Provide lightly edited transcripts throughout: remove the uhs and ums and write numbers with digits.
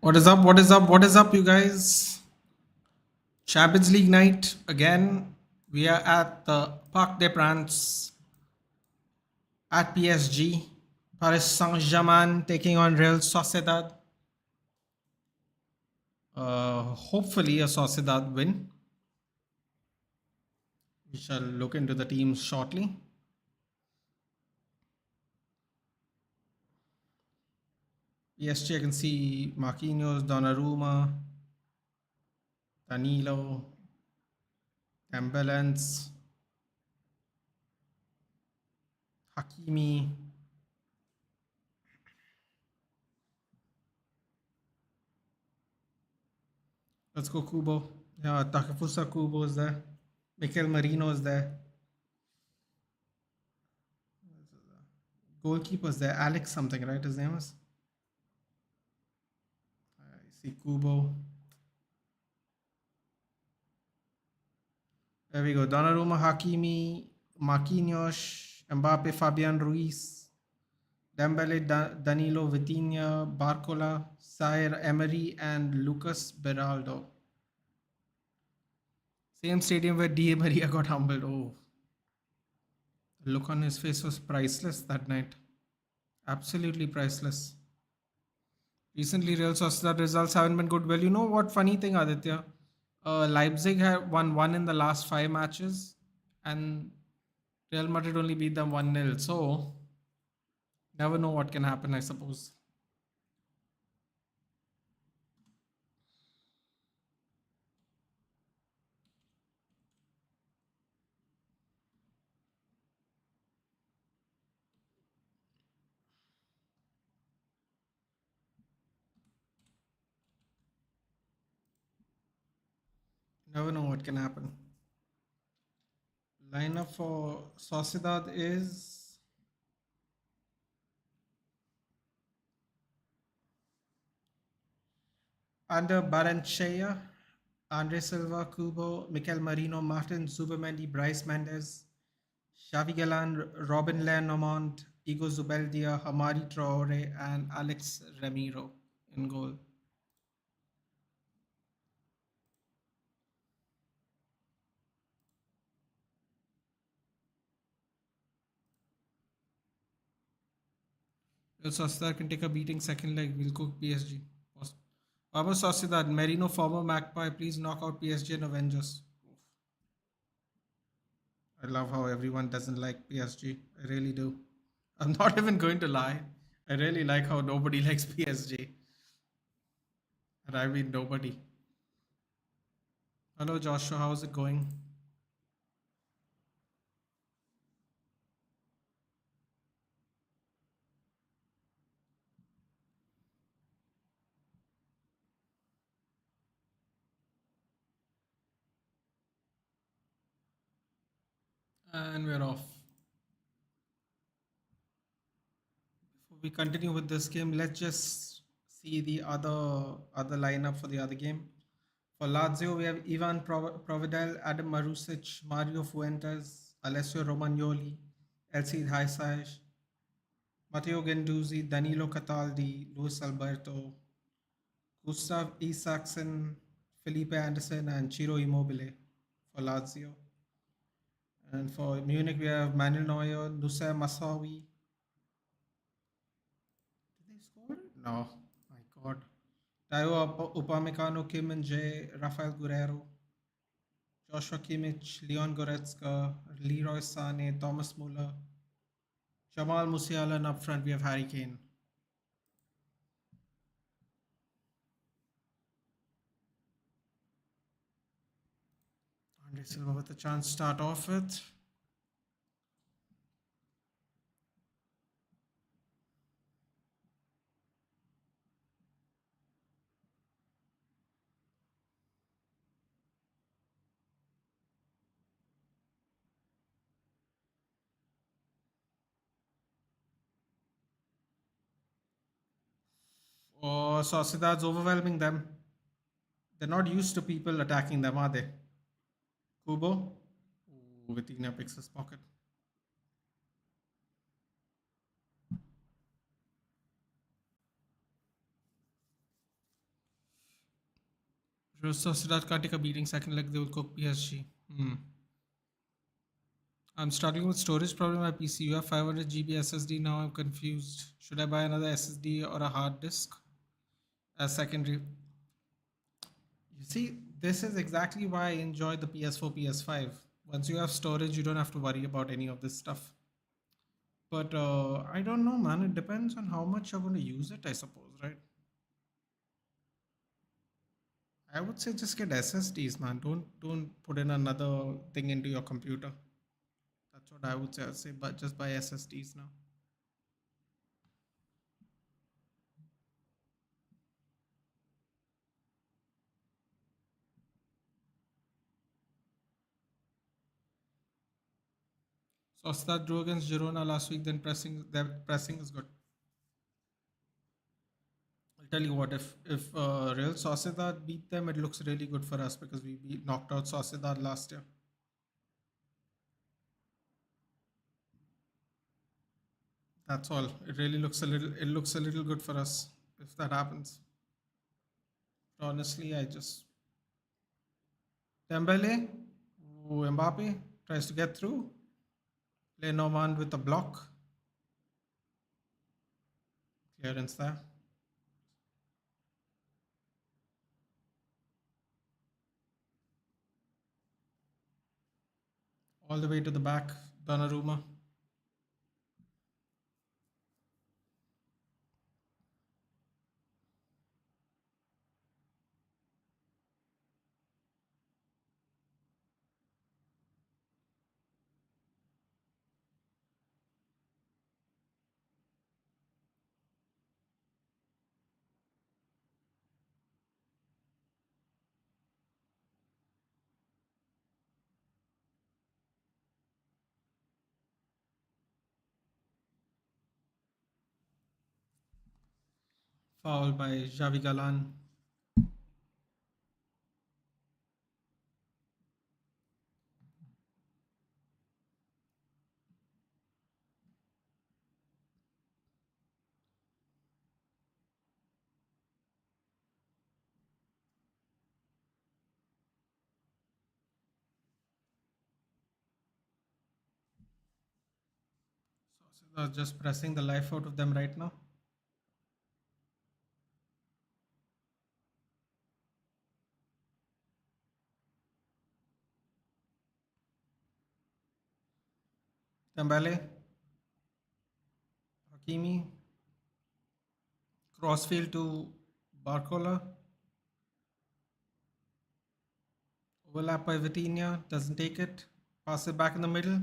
What is up? What is up? What is up, you guys? Champions League night again. We are at the Parc des Princes at PSG. Paris Saint-Germain taking on Real Sociedad. Hopefully, a Sociedad win. We shall look into the teams shortly. PSG, I can see Marquinhos, Donnarumma, Danilo, Embelens, Hakimi. Let's go Kubo. Yeah, Takefusa Kubo is there. Mikel Marino is there. Goalkeeper's there. Alex something, right? His name is. I see Kubo. There we go. Donnarumma, Hakimi, Marquinhos, Mbappe, Fabian Ruiz, Dembele, Danilo, Vitinha, Barcola, Zaire Emery, and Lucas Beraldo. Same stadium where Di Maria got humbled. Oh, the look on his face was priceless that night. Absolutely priceless. Recently, Real Sociedad results haven't been good. Well, you know what? Funny thing, Aditya. Leipzig have won one in the last 5 matches, and Real Madrid only beat them 1-0. So, never know what can happen, I suppose. Never know what can happen. Lineup for Sociedad is under Baranchea, Andre Silva, Kubo, Mikel Marino, Martin Zubimendi, Bryce Mendes, Xavi Galan, Robin Lenormand, Igo Zubeldia, Hamari Traore, and Alex Ramiro in goal. Real Sociedad can take a beating second leg. We'll cook PSG. Pablo Sociedad, Merino, former Magpie, please knock out PSG and Avengers. I love how everyone doesn't like PSG. I really do. I'm not even going to lie. I really like how nobody likes PSG. And I mean nobody. Hello Joshua, how's it going? And we're off. Before we continue with this game, let's just see the other lineup for the other game. For Lazio, we have Ivan Providel, Adam Marusic, Mario Fuentes, Alessio Romagnoli, Elsie Haisaj, Matteo Gendouzi, Danilo Cataldi, Luis Alberto, Gustav Isaksen, Felipe Anderson, and Ciro Immobile for Lazio. And for Munich, we have Manuel Neuer, Nusayr Masawi. Did they score? No. My God. Tayo Upamecano, Kim and Jae, Rafael Guerrero, Joshua Kimmich, Leon Goretzka, Leroy Sané, Thomas Muller, Jamal Musiala, and up front we have Harry Kane. Andre Silva with a chance to start off with. Oh, Sociedad's overwhelming them. They're not used to people attacking them, are they? Kubo? Ooh, Vitinha picks his pocket. Sociedad can't take a beating second leg, they will cook PSG. Hmm. I'm struggling with storage problem on my PC. You have 500 GB SSD, now I'm confused. Should I buy another SSD or a hard disk as secondary? You see, this is exactly why I enjoy the PS4, PS5. Once you have storage, you don't have to worry about any of this stuff. But I don't know, man. It depends on how much you're going to use it, I suppose, right? I would say just get SSDs, man. Don't put in another thing into your computer. That's what I would say. I'd say, but just buy SSDs now. Sociedad drew against Girona last week. Then their pressing is good. I'll tell you what. If Real Sociedad beat them, it looks really good for us because we knocked out Sociedad last year. That's all. It really looks a little. It looks a little good for us if that happens. Honestly, I just Dembele, Mbappe tries to get through. Lenormand with a block. Clearance there. All the way to the back. Donnarumma. Foul by Javi Galan. Sociedad just pressing the life out of them right now. Dembele. Hakimi. Crossfield to Barcola. Overlap by Vitinha. Doesn't take it. Pass it back in the middle.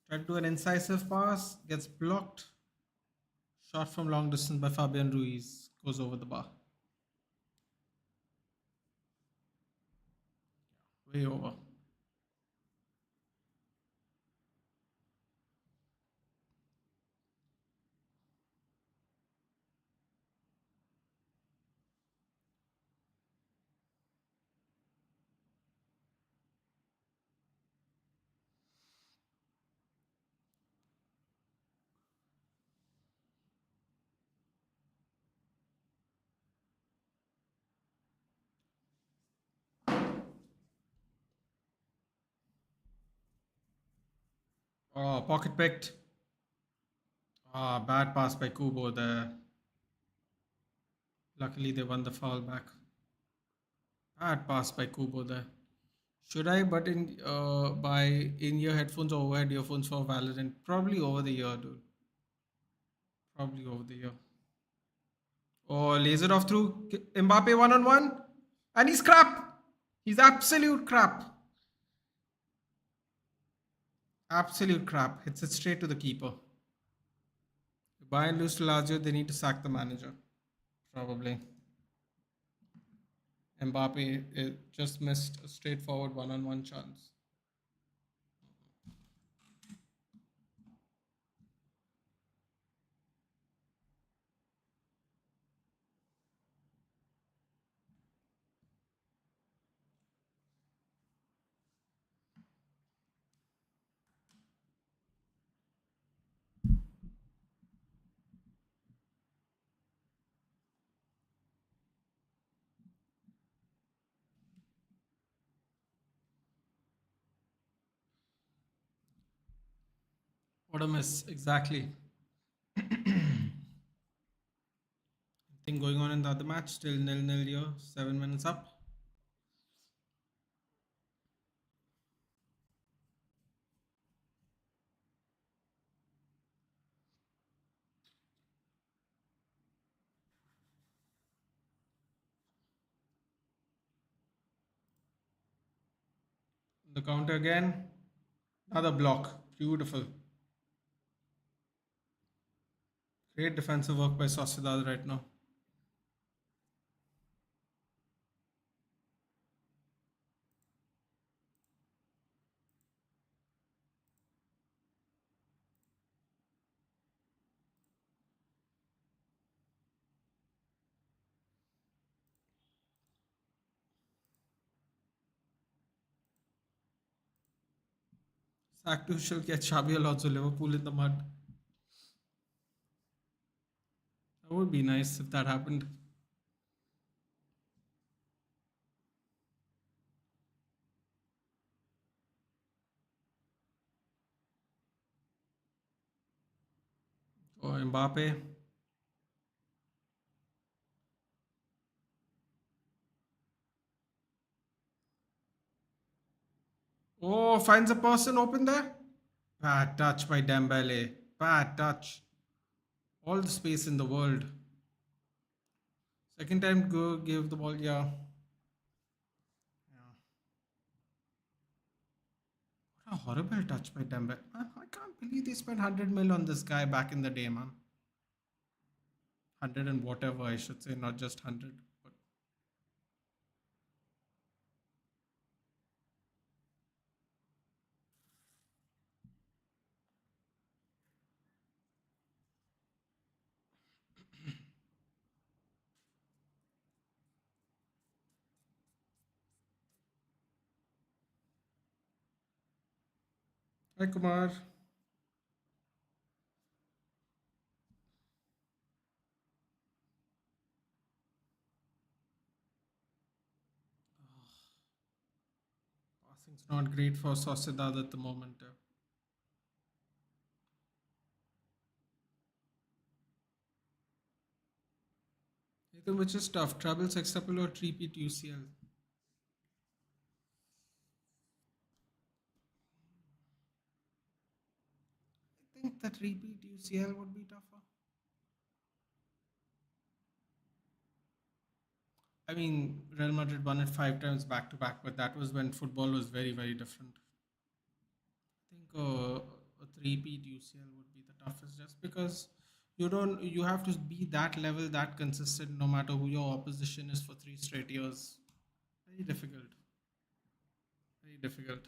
Try to do an incisive pass. Gets blocked. Shot from long distance by Fabian Ruiz. Goes over the bar. Way over. Oh, pocket picked. Ah, bad pass by Kubo there. Luckily, they won the foul back. Bad pass by Kubo there. Should I but in buy in-ear headphones or overhead earphones for Valorant? Probably over the ear, dude. Probably over the ear. Oh, laser off through Mbappe one-on-one. And he's crap. He's absolute crap. Absolute crap. Hits it straight to the keeper. Buy and lose to Lazio, they need to sack the manager. Probably. Mbappe just missed a straightforward one-on-one chance. What a miss. Exactly. Thing going on in the other match. Still nil-nil here. 7 minutes up. The counter again. Another block. Beautiful. Great defensive work by Sociedad right now. Sack Tuchel gets Xabi Alonso Liverpool in the mud. That would be nice if that happened. Oh, Mbappe. Oh, finds a person open there. Bad touch by Dembele. Bad touch. All the space in the world. Second time go give the ball. Yeah. Yeah. What a horrible touch by Dembele. Man, I can't believe they spent 100 mil on this guy back in the day, man. 100 and whatever, I should say, not just 100. But hi, Kumar. Passing's not great for Sociedad at the moment. Ethan, which is tough. Treble, sextuple, or repeat UCL? I think that repeat UCL would be tougher. I mean, Real Madrid won it 5 times back to back, but that was when football was very, very different. I think a three-peat UCL would be the toughest, just because you have to be that level, that consistent, no matter who your opposition is for 3 straight years. Very difficult. Very difficult.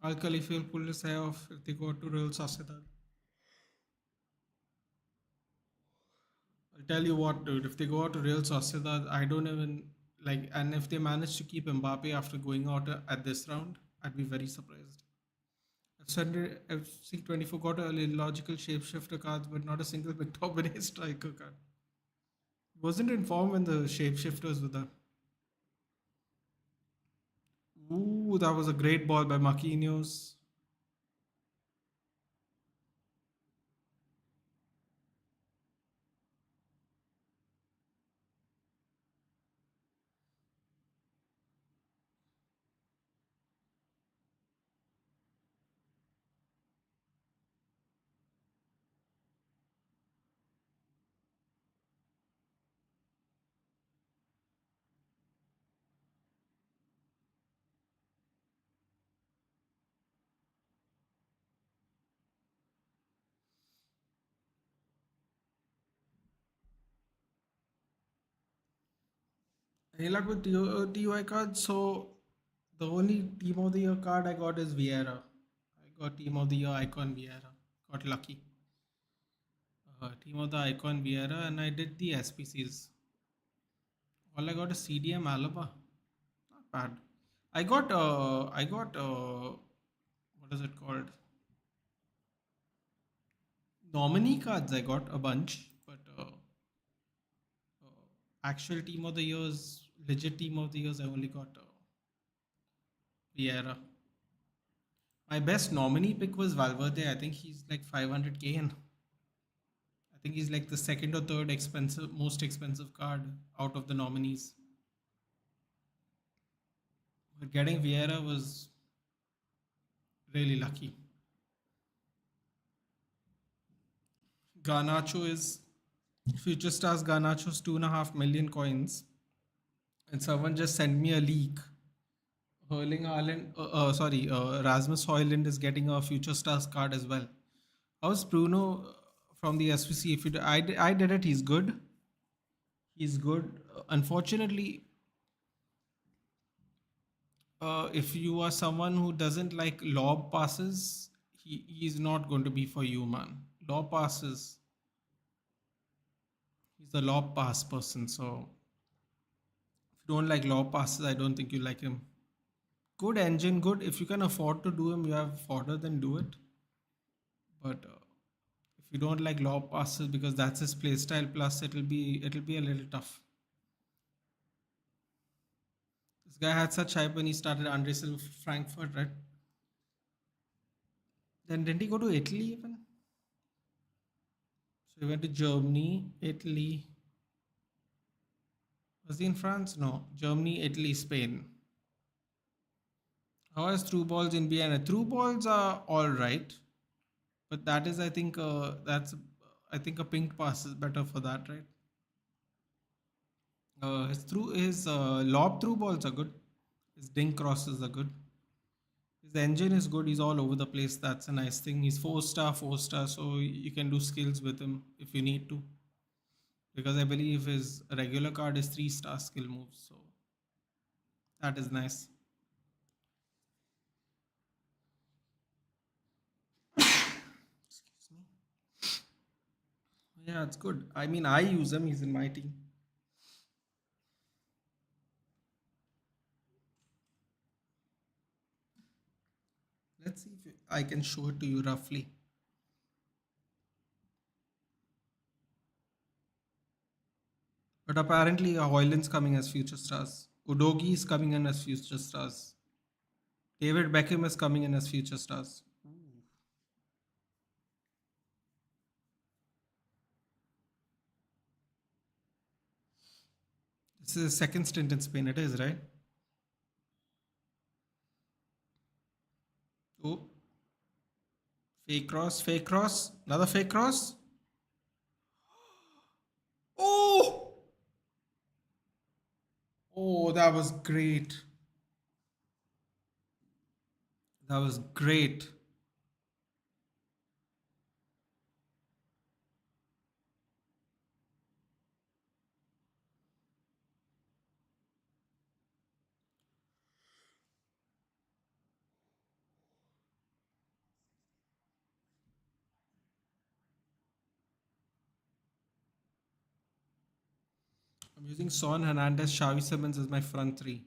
Al Khalifa will pull his hair off if they go to Real Sociedad. I'll tell you what, dude. If they go out to Real Sociedad, I don't even like. And if they manage to keep Mbappe after going out at this round, I'd be very surprised. FC24 got a logical shapeshifter cards, but not a single McTominay striker card. Wasn't informed when the shapeshifters were there. Ooh, that was a great ball by Marquinhos. Hey, luck with TUI cards. So the only team of the year card I got is Vieira. I got team of the year icon Vieira. Got lucky. Team of the icon Vieira, and I did the SPCs. All I got is CDM Alaba. Not bad. I got what is it called? Nominee cards. I got a bunch, but actual team of the years, legit team of the years, I only got Vieira. My best nominee pick was Valverde. I think he's like 500k, and I think he's like the second or third most expensive card out of the nominees. But getting Vieira was really lucky. Garnacho is Future Stars Garnacho's 2.5 million coins, and someone just sent me a leak. Rasmus Hoyland is getting a Future Stars card as well. How's Bruno from the SVC? If you, I did it, he's good. He's good. Unfortunately, if you are someone who doesn't like lob passes, he's not going to be for you, man. Lob passes, he's a lob pass person. So if you don't like lob passes, I don't think you like him. Good engine, good. If you can afford to do him, you have fodder, then do it. But if you don't like lob passes because that's his playstyle, plus it'll be a little tough. This guy had such hype when he started Andre Silva Frankfurt, right? Then didn't he go to Italy even? So he went to Germany, Italy. Was he in France? No. Germany, Italy, Spain. How is through balls in Vienna? Through balls are all right, but that is, I think, I think a pink pass is better for that, right? His lob through balls are good. His dink crosses are good. His engine is good. He's all over the place. That's a nice thing. He's 4 star, 4 star, so you can do skills with him if you need to. Because I believe his regular card is 3 star skill moves, so that is nice. Excuse me. Yeah, it's good. I mean, I use him. He's in my team. Let's see if I can show it to you roughly. But apparently, Hoyland's coming as future stars. Udogi is coming in as future stars. David Beckham is coming in as future stars. This is his second stint in Spain. It is, right? Oh, fake cross, fake cross, another fake cross. Oh, oh, that was great. That was great. I'm using Son, Hernandez, Xavi Simmons as my front three.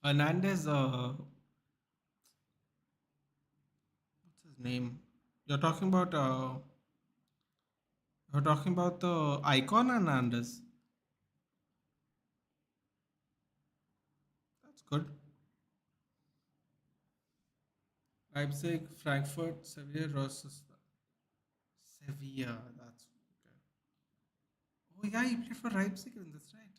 Hernandez, what's his name? You're talking about the icon Hernandez. That's good. Leipzig, Frankfurt, Sevilla, Rosas. Sevilla, that's okay. Oh yeah, he played for Leipzig, and that's right.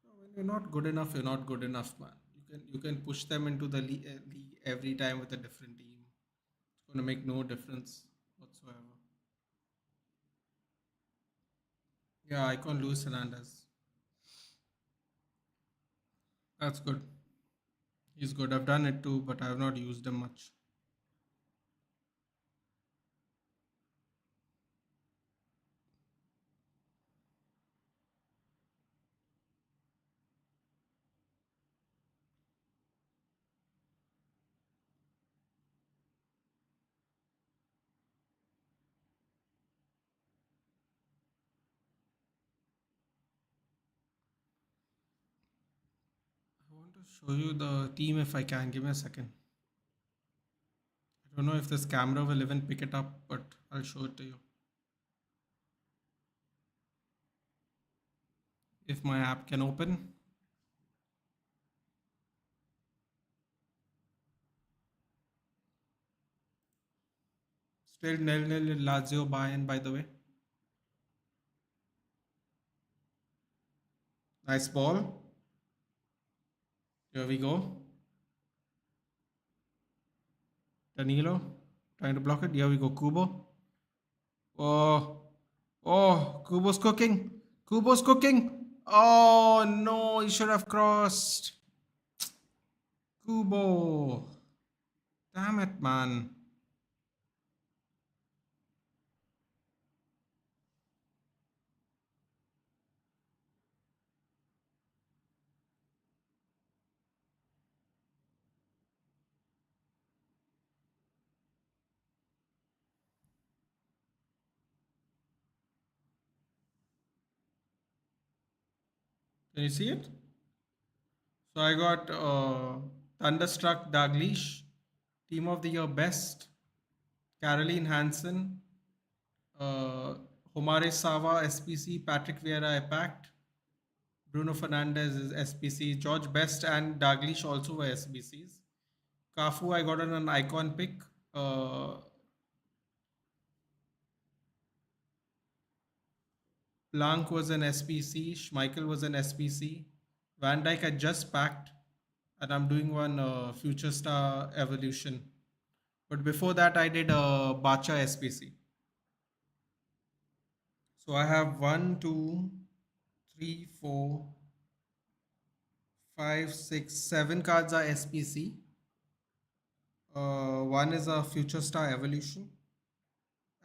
So when you're not good enough, you're not good enough, man. You can push them into the league every time with a different team. It's gonna make no difference whatsoever. Yeah, icon Luis Hernandez. That's good. He's good. I've done it too, but I have not used him much. I want to show you the team if I can. Give me a second. Don't know if this camera will even pick it up, but I'll show it to you. If my app can open. Still nil nil Lazio Bayern, by the way. Nice ball. Here we go. Danilo trying to block it. Here we go. Kubo. Oh, oh, Kubo's cooking. Kubo's cooking. Oh no, he should have crossed. Kubo. Damn it, man. Can you see it? So I got Thunderstruck Daglish, Team of the Year Best, Caroline Hansen, uh, Homare Sava SPC, Patrick Vieira Impact, Bruno Fernandez is SPC, George Best and Daglish also were SBCs. Cafu I got on an icon pick. Blanc was an SPC, Schmeichel was an SPC, Van Dijk I just packed, and I'm doing one Future Star Evolution. But before that, I did a Bacha SPC. So I have one, two, three, four, five, six, seven cards are SPC. One is a Future Star Evolution,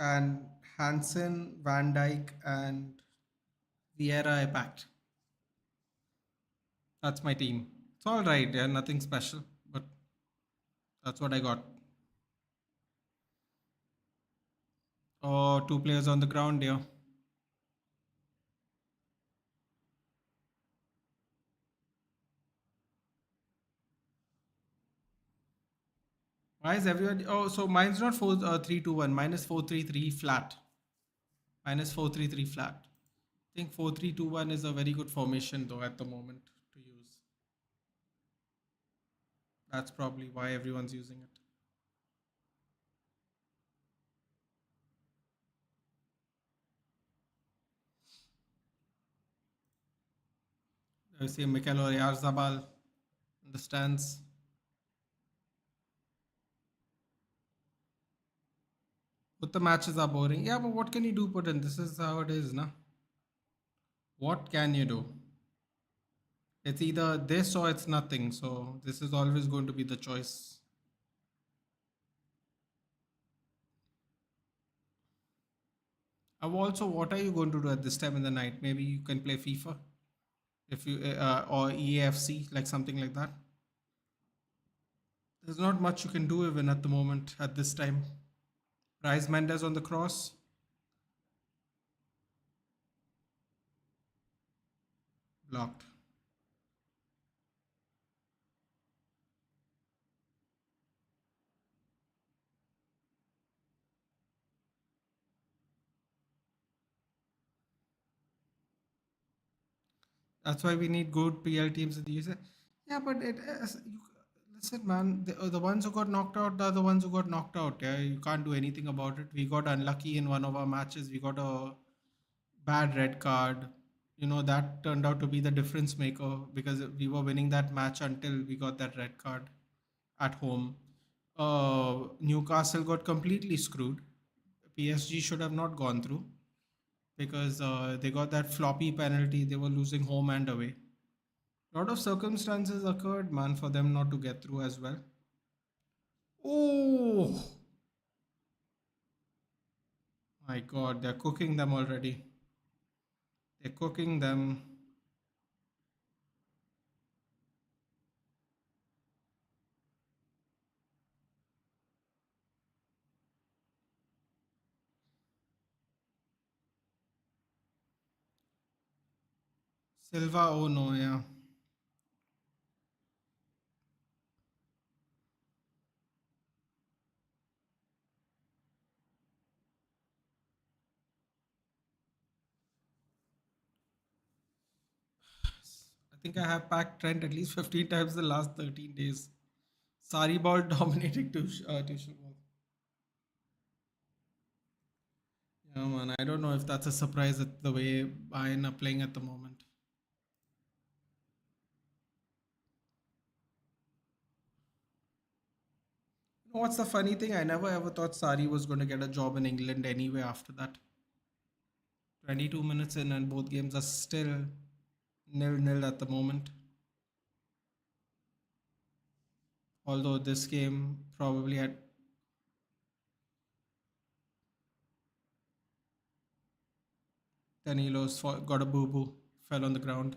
and Hansen, Van Dyke, and Vieira I packed. That's my team. It's all right. Yeah, nothing special, but that's what I got. Oh, two players on the ground here. Why is everyone? Oh, so mine's not 4-3-2-1. Mine is 4-3-3 flat. Minus 4-3-3 flat. I think 4-3-2-1 is a very good formation though at the moment to use. That's probably why everyone's using it. I see Mikel Oyarzabal in the stands. But the matches are boring. Yeah, but what can you do, Putin? This is how it is, na? What can you do? It's either this or it's nothing. So this is always going to be the choice. Also, what are you going to do at this time in the night? Maybe you can play FIFA if you or EAFC, like something like that. There's not much you can do even at the moment at this time. Rice Mendes on the cross. Blocked. That's why we need good PL teams in the USA. Yeah, but listen, man, the ones who got knocked out are the ones who got knocked out. Yeah, you can't do anything about it. We got unlucky in one of our matches. We got a bad red card. You know, that turned out to be the difference maker because we were winning that match until we got that red card at home. Newcastle got completely screwed. PSG should have not gone through because they got that floppy penalty. They were losing home and away. A lot of circumstances occurred, man, for them not to get through as well. Oh my God, they're cooking them already. They're cooking them. Silva, oh no, yeah. think I have packed Trent at least 15 times the last 13 days. Sari ball dominating Tuchel ball. Yeah, man. I don't know if that's a surprise at the way Bayern are playing at the moment. You know what's the funny thing? I never ever thought Sari was going to get a job in England anyway after that. 22 minutes in, and both games are still nil-nil at the moment. Although this game probably had Danilo's got a boo boo, fell on the ground.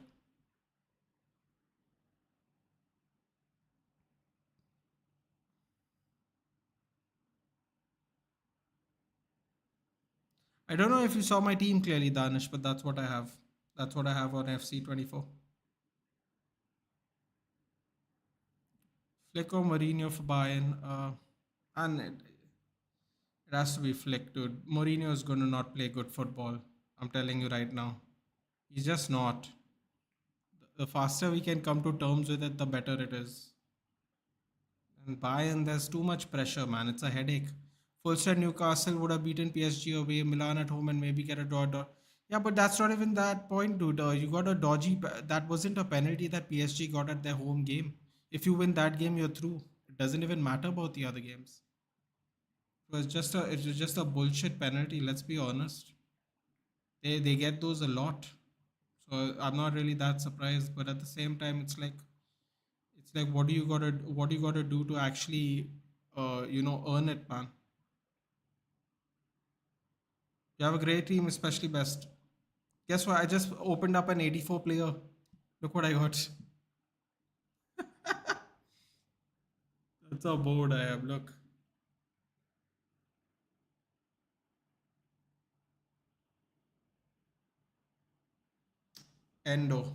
I don't know if you saw my team clearly, Danish, but that's what I have. That's what I have on FC24. Flick or Mourinho for Bayern. And it has to be Flick, dude. Mourinho is going to not play good football. I'm telling you right now. He's just not. The faster we can come to terms with it, the better it is. And Bayern, there's too much pressure, man. It's a headache. Full strength Newcastle would have beaten PSG away, Milan at home, and maybe get a draw. Yeah, but that's not even that point, dude. You got a dodgy. That wasn't a penalty that PSG got at their home game. If you win that game, you're through. It doesn't even matter about the other games. It was just a bullshit penalty. Let's be honest. They get those a lot, so I'm not really that surprised. But at the same time, it's like what do you gotta do to actually earn it, man. You have a great team, especially best. Guess what? I just opened up an 84 player. Look what I got. That's how bored I am. Look, Endo,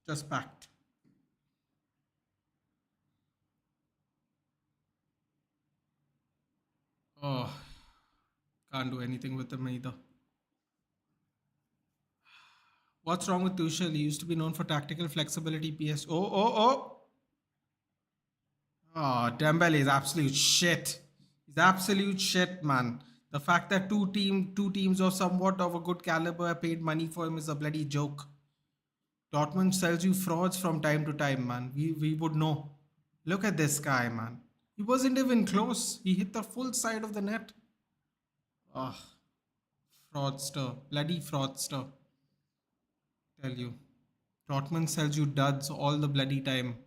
just packed. Oh, can't do anything with them either. What's wrong with Tuchel? He used to be known for tactical flexibility. PS. Oh, oh, oh. Oh, Dembele is absolute shit. He's absolute shit, man. The fact that two teams of somewhat of a good caliber paid money for him is a bloody joke. Dortmund sells you frauds from time to time, man. We would know. Look at this guy, man. He wasn't even close. He hit the full side of the net. Ah, fraudster, bloody fraudster. Tell you, Dortmund sells you duds all the bloody time.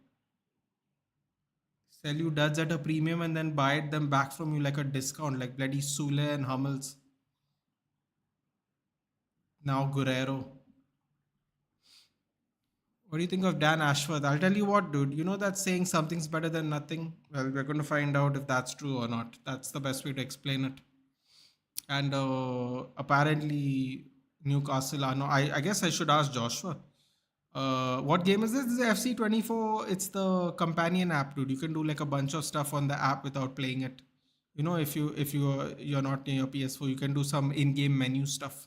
Sell you duds at a premium and then buy them back from you like a discount, like bloody Sule and Hummels. Now Guerrero. What do you think of Dan Ashworth? I'll tell you what, dude. You know that saying something's better than nothing? Well, we're going to find out if that's true or not. That's the best way to explain it. And apparently, Newcastle are no. I guess I should ask Joshua. What game is this? This is FC24. It's the companion app, dude. You can do like a bunch of stuff on the app without playing it. If you're not near your PS4, you can do some in-game menu stuff.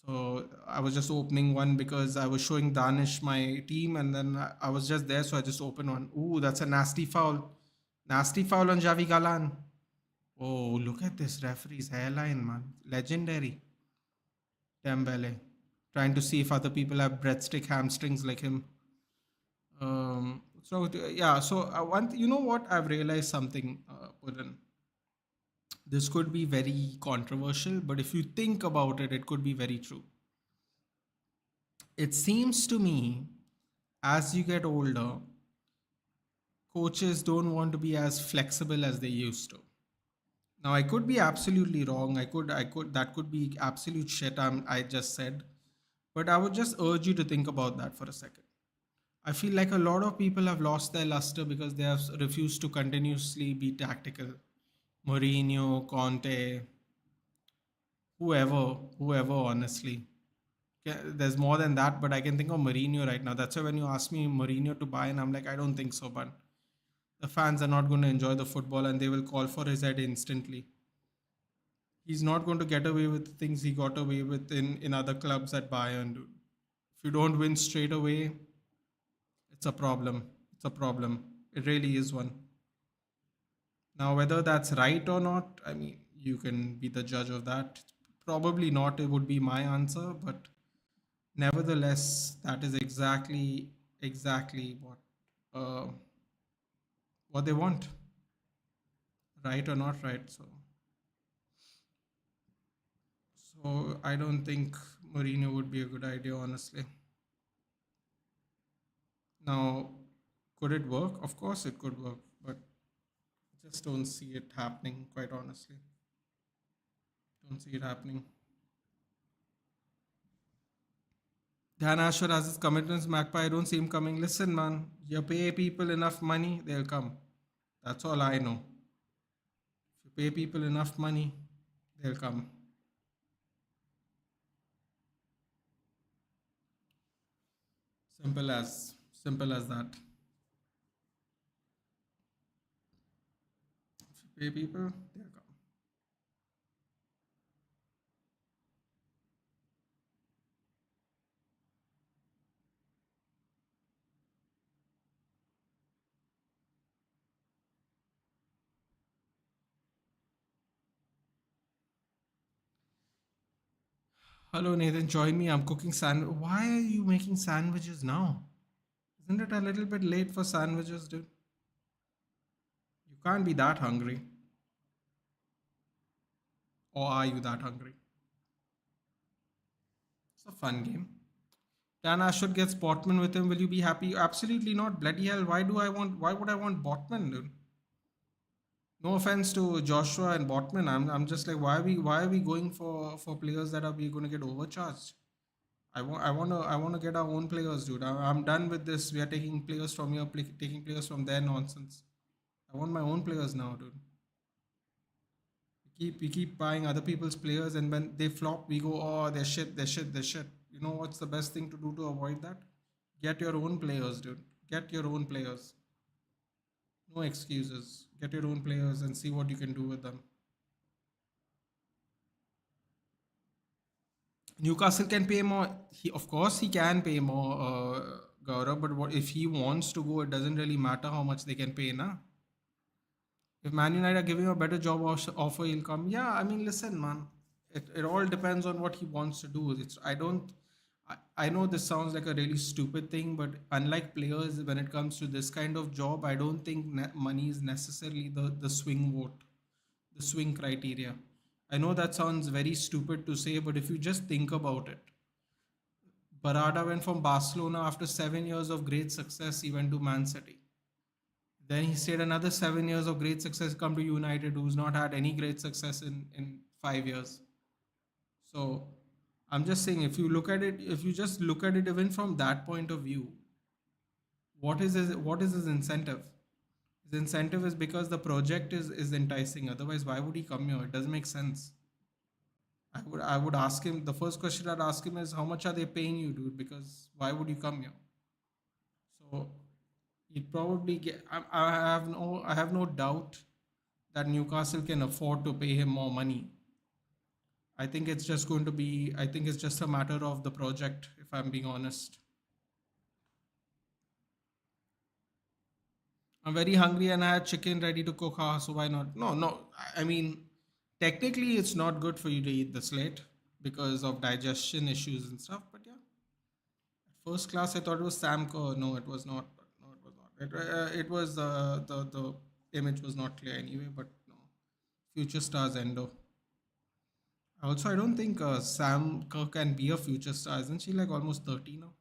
So I was just opening one because I was showing Danish my team, and then I was just there, so I just opened one. Ooh, that's a nasty foul. Nasty foul on Javi Galan. Oh, look at this referee's hairline, man. Legendary. Dembele. Trying to see if other people have breadstick hamstrings like him. Yeah, so you know what? I've realized something, Puran. This could be very controversial, but if you think about it, it could be very true. It seems to me, as you get older, coaches don't want to be as flexible as they used to. Now, I could be absolutely wrong. That could be absolute shit. I just said, but I would just urge you to think about that for a second. I feel like a lot of people have lost their luster because they have refused to continuously be tactical. Mourinho, Conte, whoever, honestly. Yeah, there's more than that, but I can think of Mourinho right now. That's why when you ask me Mourinho to buy, and I'm like, I don't think so, but the fans are not going to enjoy the football and they will call for his head instantly. He's not going to get away with things he got away with in other clubs at Bayern, dude. If you don't win straight away, it's a problem. It's a problem. It really is one. Now, whether that's right or not, I mean, you can be the judge of that. Probably not, it would be my answer, but nevertheless, that is exactly uh, what they want, right or not right. So I don't think Mourinho would be a good idea, honestly. Now, could it work? Of course, it could work, but just don't see it happening. Quite honestly, don't see it happening. Dan Ashford has his commitments. Magpie, I don't see him coming. Listen, man, you pay people enough money, they'll come. That's all I know. If you pay people enough money, they'll come. Simple as that. If you pay people, they'll come. Hello, Nathan. Join me. I'm cooking sandwich. Why are you making sandwiches now? Isn't it a little bit late for sandwiches, dude? You can't be that hungry. Or are you that hungry? It's a fun game. Dan Ashford gets Botman with him. Will you be happy? Absolutely not. Bloody hell. Why would I want Botman, dude? No offense to Joshua and Botman. I'm just like, why are we going for players that are we going to get overcharged? I want to get our own players, dude. I'm done with this. We are taking players from here, taking players from there nonsense. I want my own players now, dude. We keep buying other people's players, and when they flop, we go, oh, they're shit, they're shit, they're shit. You know what's the best thing to do to avoid that? Get your own players, dude. Get your own players. No excuses. Get your own players and see what you can do with them. Newcastle can pay more. Of course, he can pay more, Gaurav. But what if he wants to go? It doesn't really matter how much they can pay, na. If Man United are giving him a better job offer, he'll come. Yeah, I mean, listen, man. It all depends on what he wants to do. It's I don't. I know this sounds like a really stupid thing, but unlike players, when it comes to this kind of job, I don't think money is necessarily the swing vote, the swing criteria. I know that sounds very stupid to say, but if you just think about it, Barada went from Barcelona after 7 years of great success. He went to Man City. Then he stayed another 7 years of great success, come to United, who's not had any great success in 5 years. So I'm just saying, if you just look at it even from that point of view, what is his incentive? His incentive is because the project is enticing. Otherwise, why would he come here? It doesn't make sense. I would ask him, the first question I'd ask him is, how much are they paying you, dude? Because why would you come here? So he'd probably get. I have no doubt that Newcastle can afford to pay him more money. I think it's just going to be. I think it's just a matter of the project. If I'm being honest, I'm very hungry and I had chicken ready to cook. So why not? No, no. I mean, technically, it's not good for you to eat this late because of digestion issues and stuff. But yeah, at first class, I thought it was Samco. No, it was not. No, it was not. It was the image was not clear anyway. But no, future stars Endo. Also, I don't think Sam Kerr can be a future star. Isn't she like almost 30 now?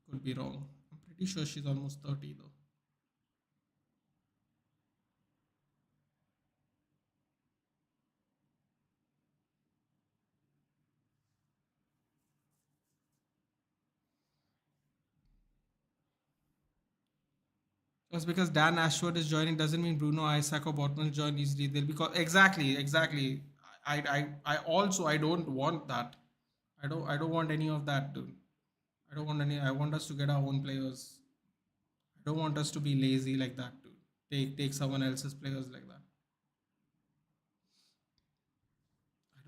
Could be wrong. I'm pretty sure she's almost 30 though. Just because Dan Ashford is joining doesn't mean Bruno Isaac or Botman join easily. They'll be exactly. I don't want that. I don't want any of that, dude. I don't want any. I want us to get our own players. I don't want us to be lazy like that, dude. Take someone else's players like that.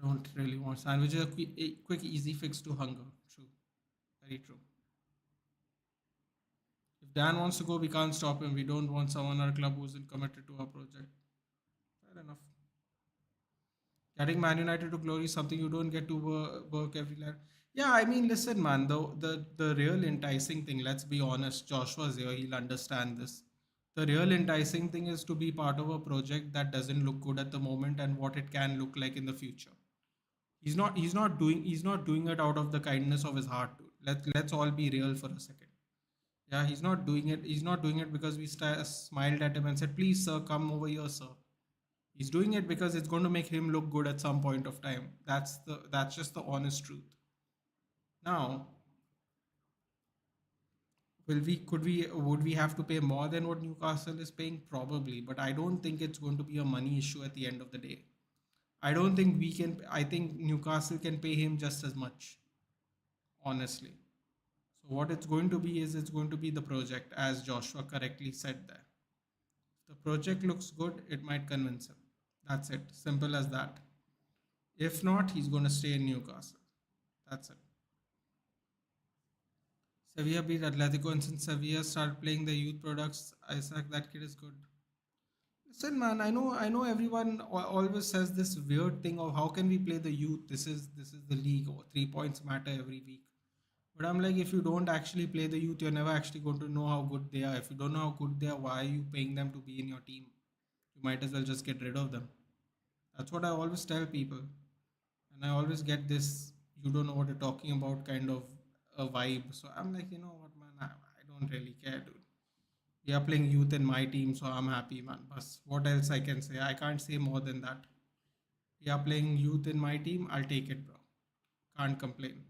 I don't really want sandwiches. A quick, easy fix to hunger. True. Very true. If Dan wants to go, we can't stop him. We don't want someone in our club who isn't committed to our project. Fair enough. Getting Man United to glory is something you don't get to work every night. Yeah, I mean, listen, man. The real enticing thing. Let's be honest. Joshua's here. He'll understand this. The real enticing thing is to be part of a project that doesn't look good at the moment and what it can look like in the future. He's not doing it out of the kindness of his heart. Dude. Let's all be real for a second. Yeah, he's not doing it. He's not doing it because we smiled at him and said, "Please, sir, come over here, sir." He's doing it because it's going to make him look good at some point of time. That's just the honest truth. Now, will we could we would we have to pay more than what Newcastle is paying? Probably, but I don't think it's going to be a money issue at the end of the day. I don't think we can. I think Newcastle can pay him just as much, honestly. So what it's going to be is it's going to be the project, as Joshua correctly said there. If the project looks good, it might convince him. That's it. Simple as that. If not, he's going to stay in Newcastle. That's it. Sevilla beat Atletico, and since Sevilla started playing the youth products, Isaac, that kid is good. Listen, man, I know. Everyone always says this weird thing of how can we play the youth? This is the league. Or 3 points matter every week. But I'm like, if you don't actually play the youth, you're never actually going to know how good they are. If you don't know how good they are, why are you paying them to be in your team? You might as well just get rid of them. That's what I always tell people. And I always get this, you don't know what you're talking about kind of a vibe. So I'm like, you know what, man, I don't really care, dude. We are playing youth in my team, so I'm happy, man. But what else I can say? I can't say more than that. We are playing youth in my team, I'll take it, bro. Can't complain.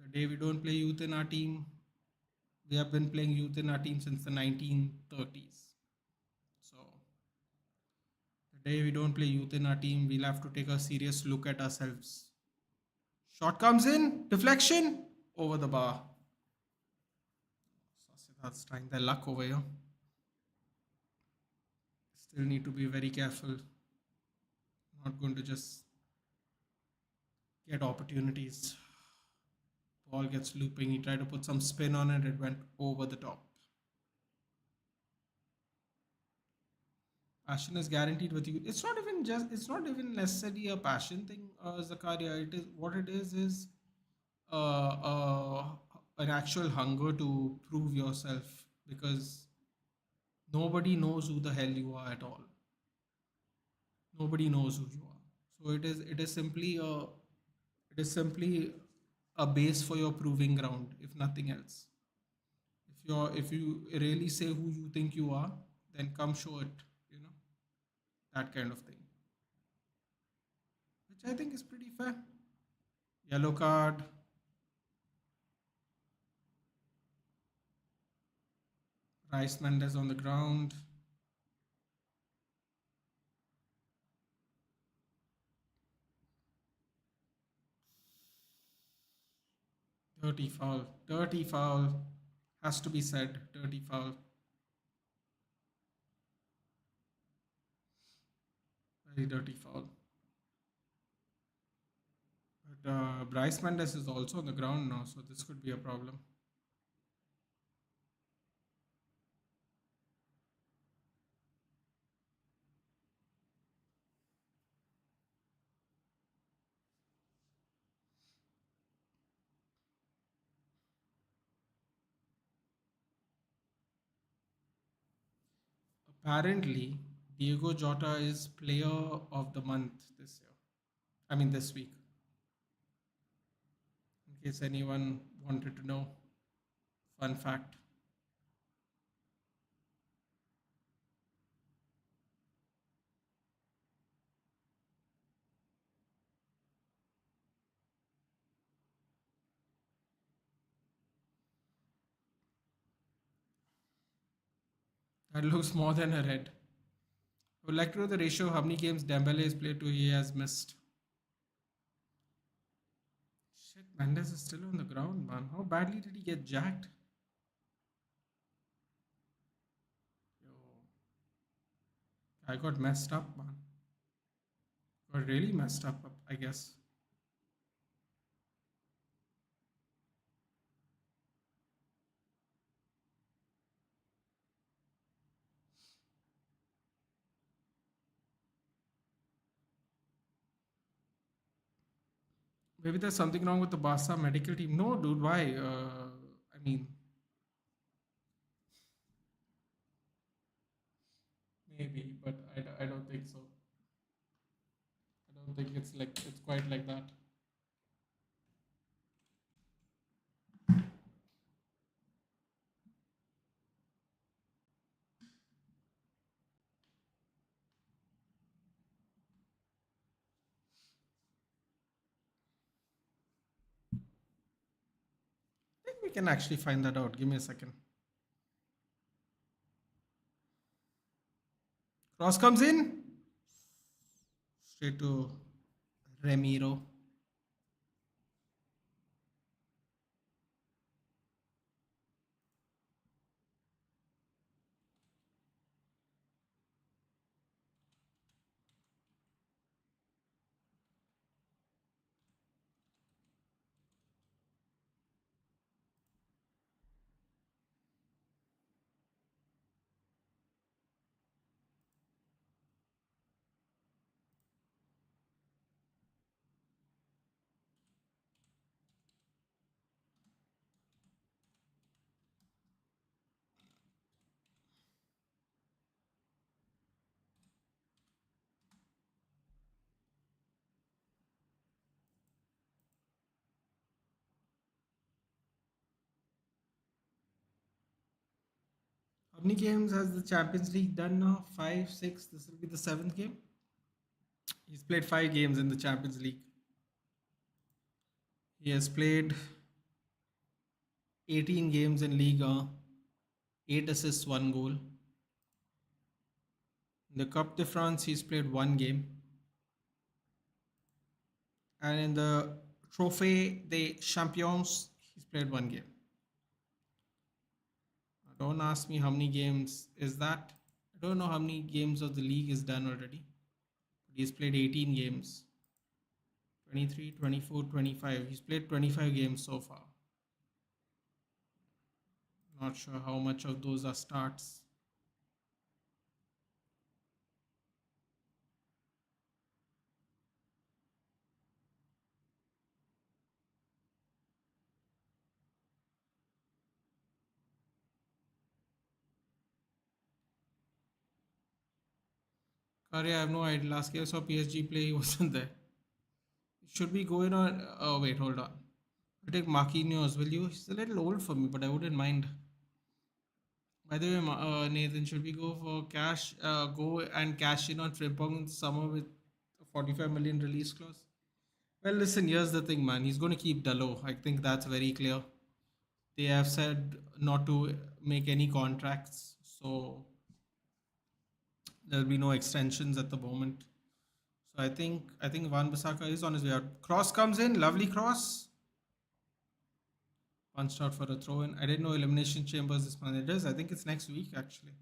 The day we don't play youth in our team, we have been playing youth in our team since the 1930s. So the day we don't play youth in our team, we'll have to take a serious look at ourselves. Shot comes in, deflection, over the bar. Sociedad's trying their luck over here. Still need to be very careful. Not going to just get opportunities. Ball gets looping. He tried to put some spin on it. It went over the top. Passion is guaranteed with you. It's not even necessarily a passion thing, Zakaria. It is what it is uh, uh, an actual hunger to prove yourself because nobody knows who the hell you are at all. Nobody knows who you are. So it is simply a base for your proving ground, if nothing else. If you really say who you think you are, then come show it, you know, that kind of thing. Which I think is pretty fair. Yellow card, Rice Mendes on the ground. Dirty foul. Dirty foul. Has to be said. Dirty foul. Very dirty foul. But Bryce Mendes is also on the ground now, so this could be a problem. Apparently, Diego Jota is player of the month this year. I mean, this week. In case anyone wanted to know. Fun fact. That looks more than a red. I would like to know the ratio of how many games Dembele has played to he has missed. Shit, Mendes is still on the ground, man. How badly did he get jacked? Yo, I got messed up, man. got really messed up, I guess. Maybe there's something wrong with the Barca medical team. No, dude, why? I mean, maybe, but I don't think so. I don't think it's quite like that. I think we can actually find that out. Give me a second. Cross comes in straight to Remiro. How many games has the Champions League done now? Five, six. This will be the seventh game. He's played 5 games in the Champions League. He has played 18 games in Liga, 8 assists, 1 goal. In the Cup de France, he's played 1 game. And in the Trophée des Champions, he's played 1 game. Don't ask me how many games is that. I don't know how many games of the league is done already. But he's played 18 games. 23, 24, 25. He's played 25 games so far. Not sure how much of those are starts. Kari, I have no idea. Last game I saw PSG play, he wasn't there. Should we go in on? Oh, wait, hold on. I take Marquinhos, will you? He's a little old for me, but I wouldn't mind. By the way, Nathan, should we go for cash? Go and cash in on Frimpong in the summer with a 45 million release clause? Well, listen, here's the thing, man. He's going to keep Dalo. I think that's very clear. They have said not to make any contracts, so there'll be no extensions at the moment. So I think Van Bissaka is on his way out. Cross comes in, lovely cross. Punched out for a throw in. I didn't know Elimination Chambers is managers. I think it's next week actually.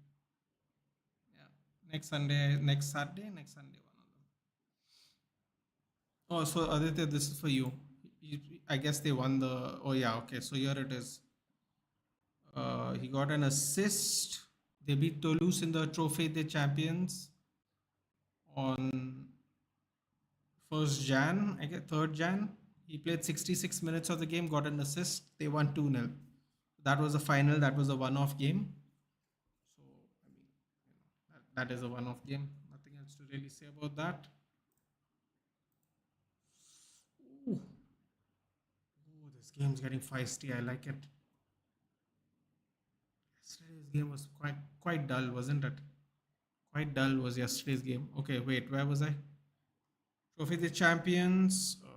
Yeah, next Sunday, next Saturday, next Sunday, one of them. Oh, so Aditya, this is for you. I guess they won the. Oh yeah, okay. So here it is. He got an assist. They beat Toulouse in the Trophée des Champions on 1st Jan, I guess 3rd Jan. He played 66 minutes of the game, got an assist. They won 2-0. That was a final. That was a one-off game. So, I mean, that is a one-off game. Nothing else to really say about that. Ooh. Ooh, this game's getting feisty. I like it. Yesterday's game was quite dull, wasn't it? Quite dull was yesterday's game. Okay, wait, where was I? Trophy the Champions. Oh,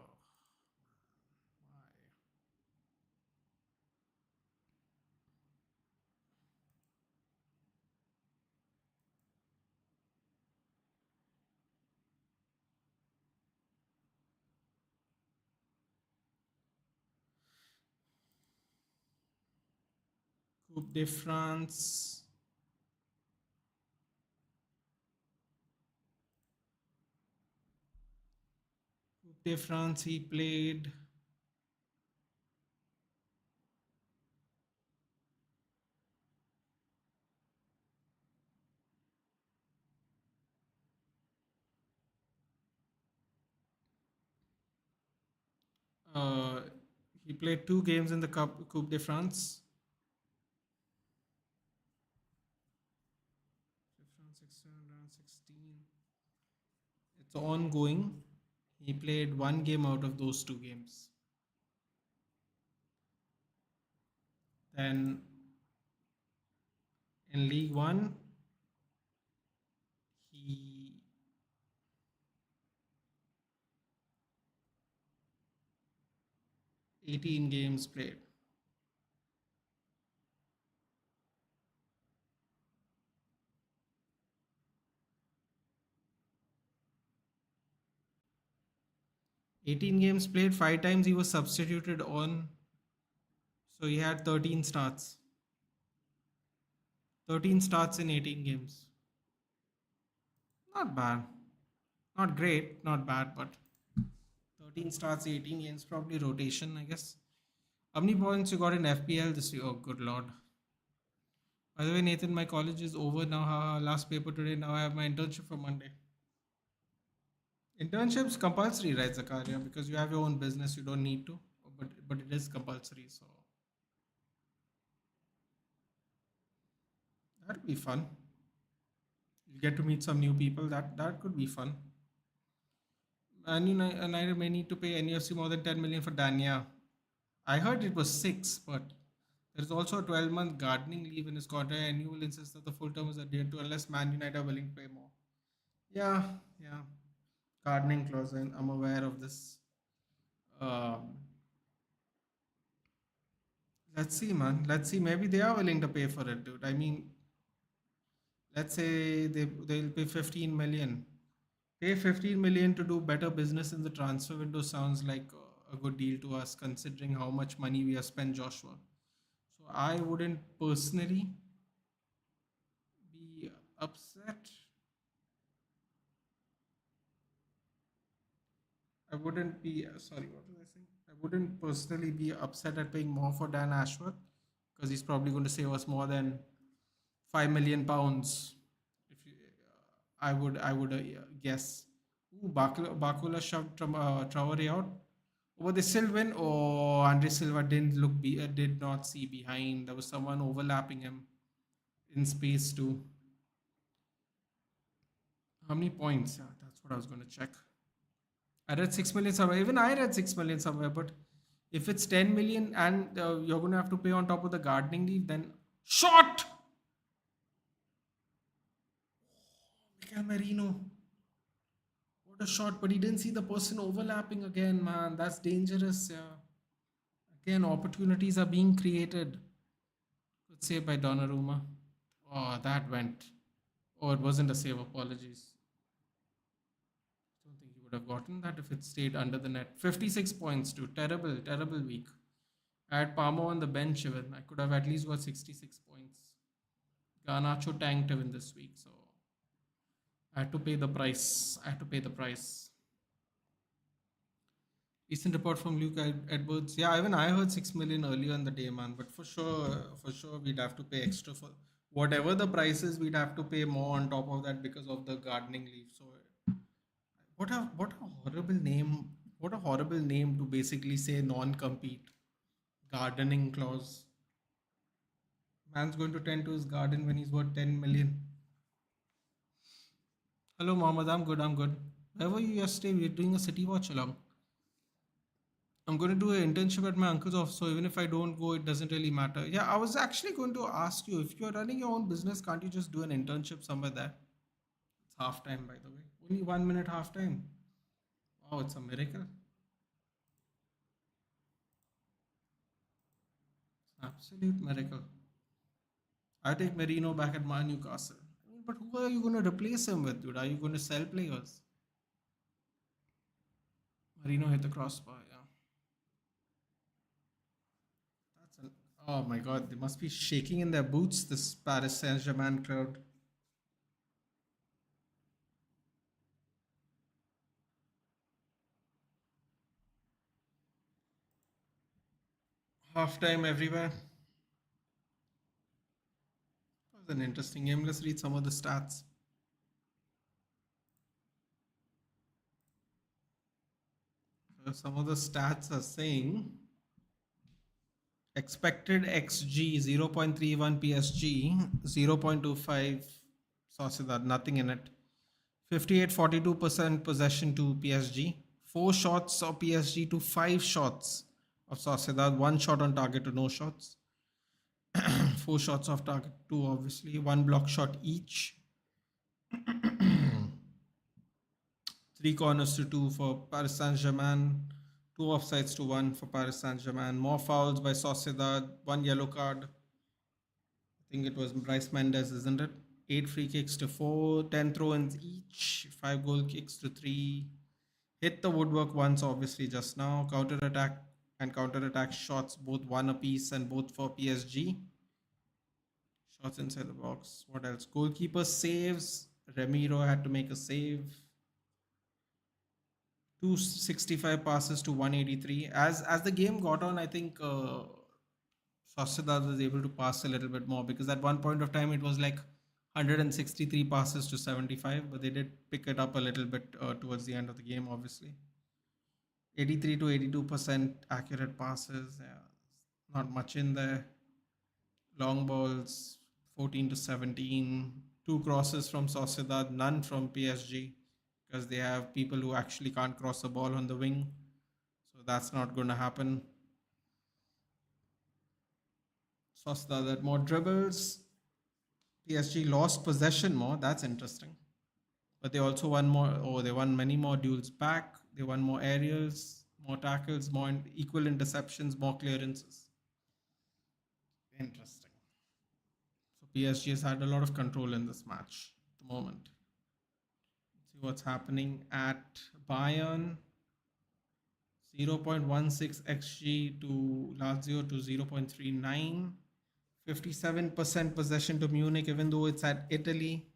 Coupe de France. Coupe de France, he played. Uh, he played 2 games in the Coupe de France. France 16. It's ongoing. He played 1 game out of those 2 games. Then in League One, he 18 games played. 18 games played, 5 times he was substituted on. So he had 13 starts. 13 starts in 18 games. Not bad. Not great, not bad, but 13 starts, 18 games, probably rotation, I guess. How many points you got in FPL this year? Oh, good lord. By the way, Nathan, my college is over now. Last paper today. Now I have my internship for Monday. Internship's compulsory, right, Zakaria? Because you have your own business, you don't need to. But it is compulsory, so that'd be fun. You get to meet some new people. That could be fun. And I may need to pay NFC more than 10 million for Dania. I heard it was 6, but there is also a 12-month gardening leave in his contract, and you will insist that the full term is adhered to unless Man United are willing to pay more. Yeah, yeah. Gardening clause, and I'm aware of this. Um, let's see, man. Let's see. Maybe they are willing to pay for it, dude. I mean, let's say they'll pay 15 million. Pay 15 million to do better business in the transfer window sounds like a good deal to us, considering how much money we have spent, Joshua. So I wouldn't personally be upset. I wouldn't be sorry. What was I saying? I wouldn't personally be upset at paying more for Dan Ashworth because he's probably going to save us more than £5 million. If you, I would guess. Ooh, Bakula shoved Traore out. Oh, they still win. Oh, Andre Silva did not see behind. There was someone overlapping him in space too. How many points? Yeah, that's what I was going to check. I read 6 million somewhere. Even I read 6 million somewhere. But if it's 10 million and you're going to have to pay on top of the gardening leave, then shot! Mikel Merino. What a shot. But he didn't see the person overlapping again, man. That's dangerous. Yeah. Again, opportunities are being created. Good save by Donnarumma. Oh, that went. Oh, it wasn't a save. Apologies. Don't think he would have gotten that if it stayed under the net. 56 points, too. Terrible, terrible week. I had Palmer on the bench even. I could have at least got 66 points. Garnacho tanked even this week, so I had to pay the price. I had to pay the price. Decent report from Luke Edwards. Yeah, even I heard 6 million earlier in the day, man. But for sure, we'd have to pay extra for whatever the price is. We'd have to pay more on top of that because of the gardening leave. So, what a horrible name! What a horrible name to basically say non-compete gardening clause. Man's going to tend to his garden when he's worth 10 million. Hello, Mohammed. I'm good. I'm good. Where were you yesterday? We were doing a city watch along. I'm going to do an internship at my uncle's office, so even if I don't go, it doesn't really matter. Yeah, I was actually going to ask you if you're running your own business, can't you just do an internship somewhere there? It's half time, by the way. Only 1 minute half time. Oh, it's a miracle. It's an absolute miracle. I take Merino back at my Newcastle. I mean, but who are you going to replace him with, dude? Are you going to sell players? Marino hit the crossbar, yeah. Oh my god, they must be shaking in their boots, this Paris Saint-Germain crowd. Half time everywhere. It was an interesting game. Let's read some of the stats. Some of the stats are saying expected XG 0.31 PSG, 0.25 Sociedad, nothing in it. 58-42% possession to PSG, 4 shots of PSG to 5 shots of Sociedad, 1 shot on target to no shots, 4 shots off target, 2 obviously, 1 block shot each, 3 corners to 2 for Paris Saint-Germain, 2 offsides to 1 for Paris Saint-Germain, more fouls by Sociedad, 1 yellow card. I think it was Bryce Mendes, isn't it? 8 free kicks to 4, 10 throw-ins each, 5 goal kicks to 3. Hit the woodwork once, obviously, just now. Counter attack and counter attack shots, both 1 apiece and both for PSG. Shots inside the box. What else? Goalkeeper saves. Ramiro had to make a save. 265 passes to 183. As the game got on, I think Sociedad was able to pass a little bit more, because at one point of time it was like 163 passes to 75, but they did pick it up a little bit towards the end of the game, obviously. 83 to 82% accurate passes. Yeah, not much in there. Long balls 14 to 17. 2 crosses from Sociedad, none from PSG, because they have people who actually can't cross the ball on the wing. So that's not going to happen. Sociedad had more dribbles. PSG lost possession more. That's interesting. But they also won more. Oh, they won many more duels back. They won more aerials, more tackles, more equal interceptions, more clearances. Interesting. So PSG has had a lot of control in this match at the moment. Let's see what's happening at Bayern. 0.16 xg to Lazio to 0.39. 57% possession to Munich, even though it's at Italy.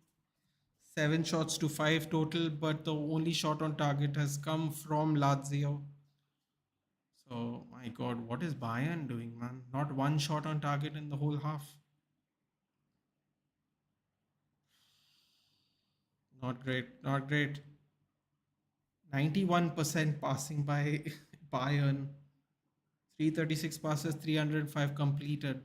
7 shots to 5 total, but the only shot on target has come from Lazio. So, my God, what is Bayern doing, man? Not one shot on target in the whole half. Not great, not great. 91% passing by Bayern. 336 passes, 305 completed.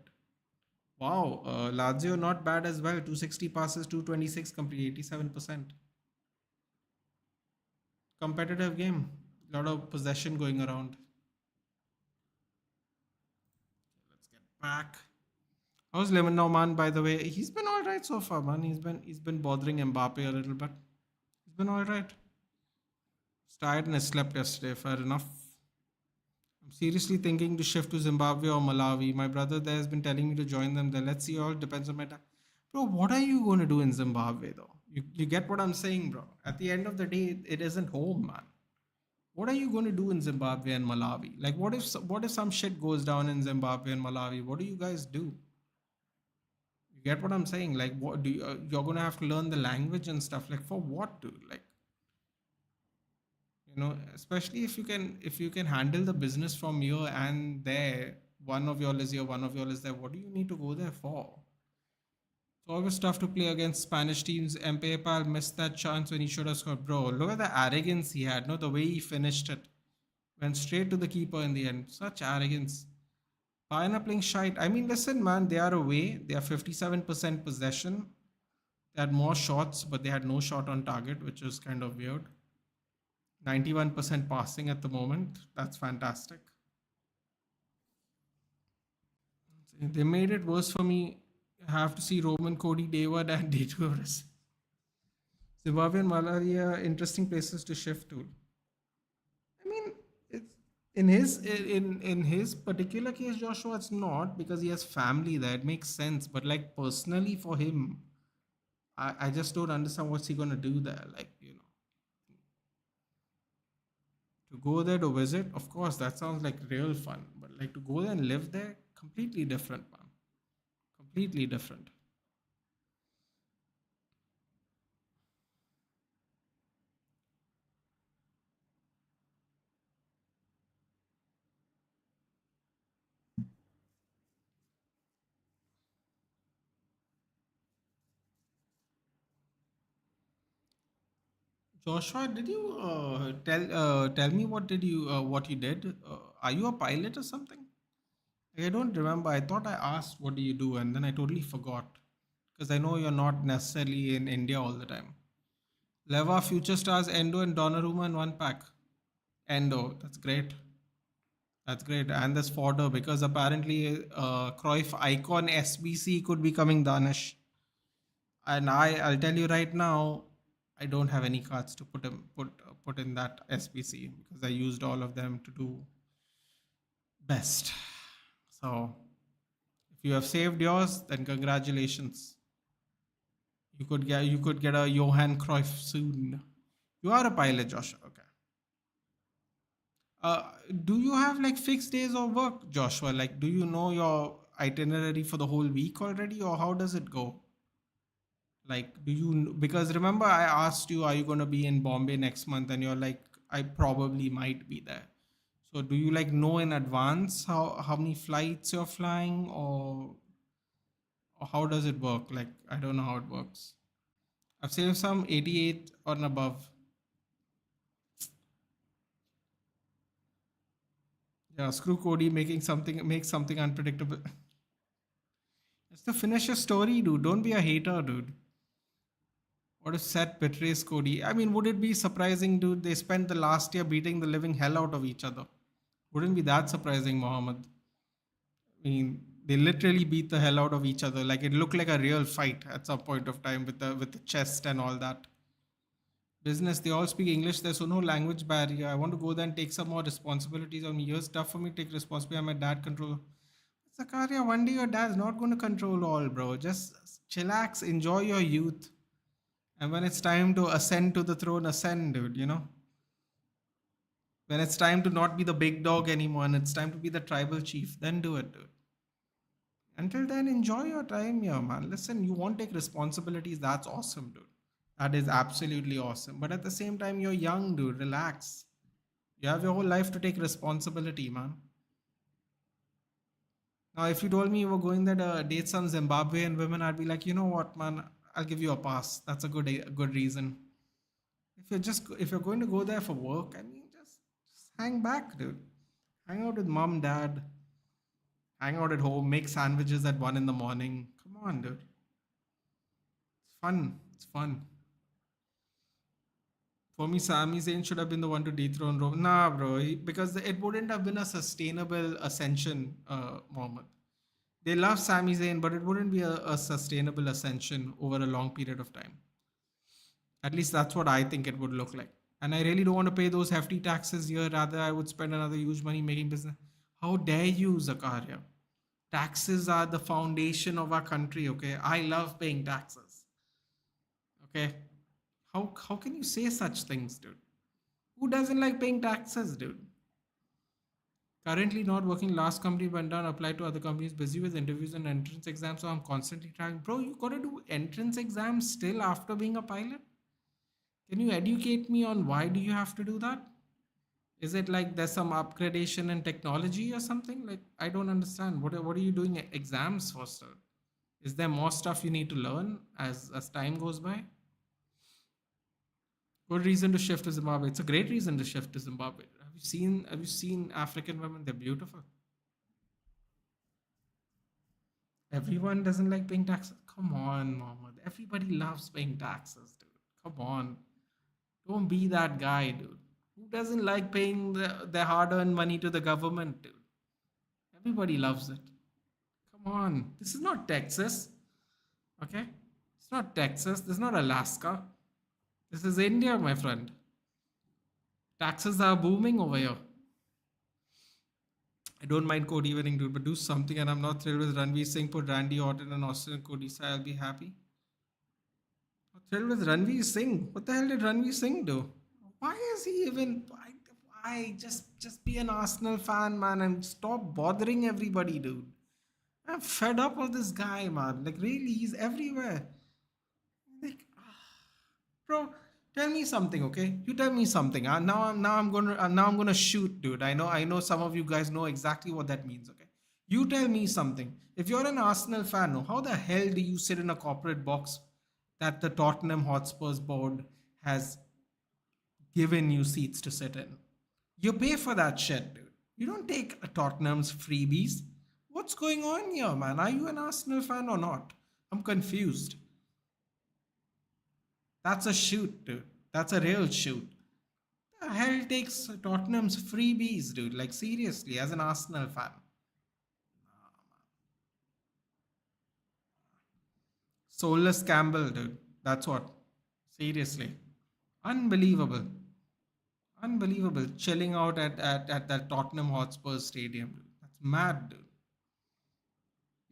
Wow, Lazio not bad as well. 260 passes, 226 complete, 87%. Competitive game. A lot of possession going around. Let's get back. How's Lemon Norman, by the way? He's been all right so far, man. He's been bothering Mbappe a little bit. He's been all right. He's tired and has slept yesterday. Fair enough. I'm seriously thinking to shift to Zimbabwe or Malawi. My brother there has been telling me to join them there. Let's see, all depends on my time. Bro, what are you going to do in Zimbabwe though? You get what I'm saying, bro? At the end of the day, it isn't home, man. What are you going to do in Zimbabwe and Malawi? Like, what if some shit goes down in Zimbabwe and Malawi? What do you guys do? You get what I'm saying? Like, what do you, you're going to have to learn the language and stuff. Like, for what, dude? Like, especially if you can handle the business from here and there. One of y'all is here, one of y'all is there. What do you need to go there for? It's always tough to play against Spanish teams. Mpapal missed that chance when he should have scored. Bro, look at the arrogance he had. No, the way he finished it. Went straight to the keeper in the end. Such arrogance. Bayern are playing shite. I mean, listen, man, they are away. They are 57% possession. They had more shots, but they had no shot on target, which is kind of weird. 91% passing at the moment. That's fantastic. They made it worse for me. I have to see Roman, Cody, David, and Daytours. Zimbabwe and Malaria, interesting places to shift to. I mean, it's in his particular case, Joshua, it's not, because he has family there. It makes sense. But like personally for him, I just don't understand what's he gonna do there. Like, to go there to visit, of course, that sounds like real fun. But like to go there and live there, completely different, man. Completely different. Joshua, did you tell me what you did? Are you a pilot or something? I don't remember. I thought I asked what do you do, and then I totally forgot because I know you're not necessarily in India all the time. Leva Future Stars Endo and Donnarumma in one pack. Endo, that's great. That's great. And there's fodder because apparently Cruyff icon SBC could be coming Danish. And I'll tell you right now, I don't have any cards to put in that SBC because I used all of them to do best. So if you have saved yours, then congratulations. You could get a Johan Cruyff soon. You are a pilot, Joshua. Okay. Uh, do you have like fixed days of work, Joshua? Like, do you know your itinerary for the whole week already, or how does it go? Like, because remember I asked you, are you going to be in Bombay next month? And you're like, I probably might be there. So, do you like know in advance how many flights you're flying, or how does it work? Like, I don't know how it works. I've saved some 88 or above. Yeah, screw Cody make something unpredictable. Just to finish your story, dude. Don't be a hater, dude. What if Seth betrays Cody? I mean, would it be surprising, dude? They spent the last year beating the living hell out of each other. Wouldn't be that surprising, Mohammed. I mean, they literally beat the hell out of each other. Like it looked like a real fight at some point of time with the chest and all that. Business, they all speak English. There's no language barrier. I want to go there and take some more responsibilities on me. Here's tough for me to take responsibility. I'm my dad control. Zakaria, one day your dad's not going to control all, bro. Just chillax, enjoy your youth. And when it's time to ascend to the throne, ascend, dude, you know? When it's time to not be the big dog anymore and it's time to be the tribal chief, then do it, dude. Until then, enjoy your time here, man. Listen, you won't take responsibilities. That's awesome, dude. That is absolutely awesome. But at the same time, you're young, dude. Relax. You have your whole life to take responsibility, man. Now, if you told me you were going there to date some Zimbabwean women, I'd be like, you know what, man, I'll give you a pass. That's a good reason. If you're going to go there for work, I mean, just hang back, dude. Hang out with mom, dad. Hang out at home. Make sandwiches at 1 in the morning. Come on, dude. It's fun. It's fun. For me, Sami Zayn should have been the one to dethrone Roman. Nah, bro, because it wouldn't have been a sustainable ascension, Mohammed. They love Sami Zayn, but it wouldn't be a sustainable ascension over a long period of time. At least that's what I think it would look like. And I really don't want to pay those hefty taxes here. Rather, I would spend another huge money making business. How dare you, Zakaria? Taxes are the foundation of our country, okay? I love paying taxes. Okay? How can you say such things, dude? Who doesn't like paying taxes, dude? Currently not working. Last company went down, applied to other companies, busy with interviews and entrance exams. So I'm constantly trying. Bro, you gotta do entrance exams still after being a pilot? Can you educate me on why do you have to do that? Is it like there's some upgradation in technology or something? Like I don't understand. What are you doing exams for, sir? Is there more stuff you need to learn as time goes by? Good reason to shift to Zimbabwe. It's a great reason to shift to Zimbabwe. Have you seen African women? They're beautiful. Everyone doesn't like paying taxes. Come on, Mohammed. Everybody loves paying taxes, dude. Come on. Don't be that guy, dude. Who doesn't like paying their hard earned money to the government, dude? Everybody loves it. Come on. This is not Texas, okay? It's not Texas. This is not Alaska. This is India, my friend. Taxes are booming over here. I don't mind Cody winning, dude, but do something. And I'm not thrilled with Ranveer Singh. Put Randy Orton and Austin and Cody, so I'll be happy. Not thrilled with Ranveer Singh. What the hell did Ranveer Singh do? Why is he even? Why just be an Arsenal fan, man, and stop bothering everybody, dude. I'm fed up of this guy, man. Like really, he's everywhere. Like, bro, tell me something, okay? You tell me something. Now I'm gonna shoot, dude. I know some of you guys know exactly what that means, okay? You tell me something. If you're an Arsenal fan, no, how the hell do you sit in a corporate box that the Tottenham Hotspurs board has given you seats to sit in. You pay for that shit, dude. You don't take a Tottenham's freebies. What's going on here, man? Are you an Arsenal fan or not? I'm confused. That's a shoot, dude. That's a real shoot. The hell takes Tottenham's freebies, dude? Like, seriously, as an Arsenal fan. Soulless Campbell, dude. That's what. Seriously. Unbelievable. Unbelievable. Chilling out at that Tottenham Hotspur Stadium, dude. That's mad, dude.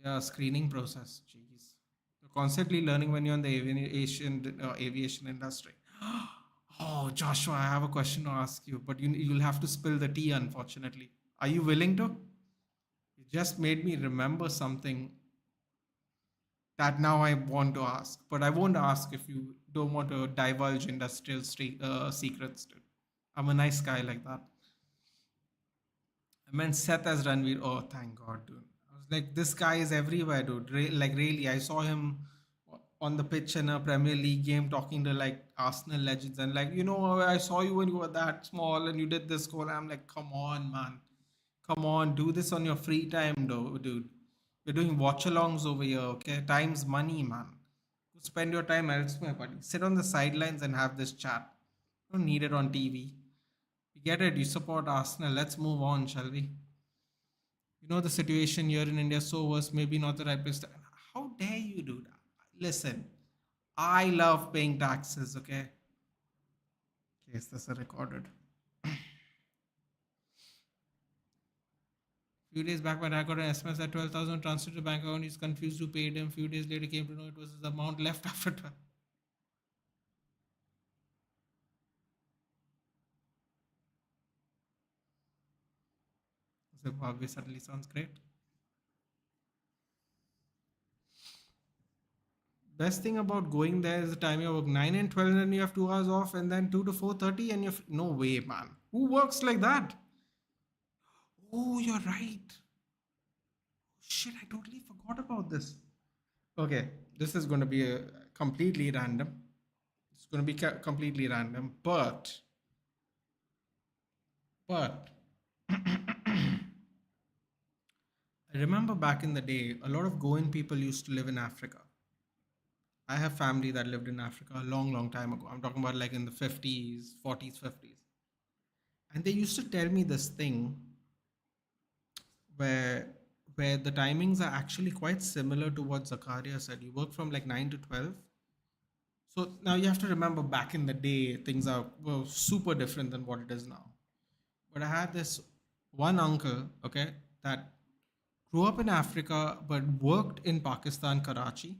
Yeah, screening process. Jeez. You're constantly learning when you're in the aviation industry. Oh, Joshua, I have a question to ask you, but you'll have to spill the tea, unfortunately. Are you willing to? You just made me remember something that now I want to ask, but I won't ask if you don't want to divulge industrial secrets, dude. I'm a nice guy like that. I meant Seth as Ranveer. Oh, thank God, dude. I was like, this guy is everywhere, dude. Like, really, I saw him on the pitch in a Premier League game talking to like Arsenal legends and like, I saw you when you were that small and you did this goal. I'm like, come on, man. Come on, do this on your free time, though, dude. We're doing watchalongs over here, okay? Time's money, man. Go spend your time elsewhere, buddy. Sit on the sidelines and have this chat. Don't need it on TV. You get it. You support Arsenal. Let's move on, shall we? The situation here in India is so worse, maybe not the right place. How dare you do that? Listen, I love paying taxes, okay? In case this is recorded. Few days back, my dad got an SMS that 12,000 transferred to bank account. He's confused who paid him. Few days later, came to know it was his amount left after 12. Zimbabwe suddenly sounds great. Best thing about going there is the time you work 9 and 12, and then you have 2 hours off, and then 2 to 4:30, and you're no way, man. Who works like that? Oh, you're right. Shit, I totally forgot about this. Okay, this is going to be a completely random. It's going to be completely random, but I remember back in the day, a lot of Goan people used to live in Africa. I have family that lived in Africa a long, long time ago. I'm talking about like in the 50s, 40s, 50s. And they used to tell me this thing where where the timings are actually quite similar to what Zakaria said. You work from like 9 to 12. So now you have to remember back in the day, things were super different than what it is now. But I had this one uncle, okay, that grew up in Africa but worked in Pakistan, Karachi.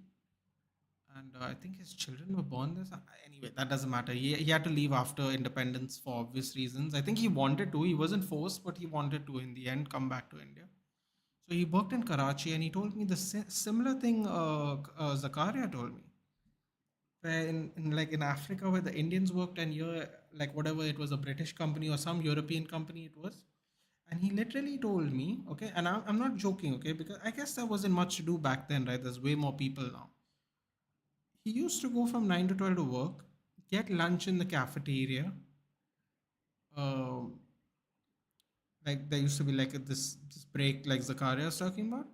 And I think his children were born there. Anyway, that doesn't matter. He had to leave after independence for obvious reasons. I think he wanted to. He wasn't forced, but he wanted to in the end come back to India. So he worked in Karachi, and he told me the similar thing Zakaria told me. Where in like in Africa, where the Indians worked, and here, like whatever it was, a British company or some European company it was. And he literally told me, okay, and I'm not joking, okay, because I guess there wasn't much to do back then, right? There's way more people now. He used to go from 9 to 12 to work, get lunch in the cafeteria. Um, like there used to be like this break, like Zakaria was talking about.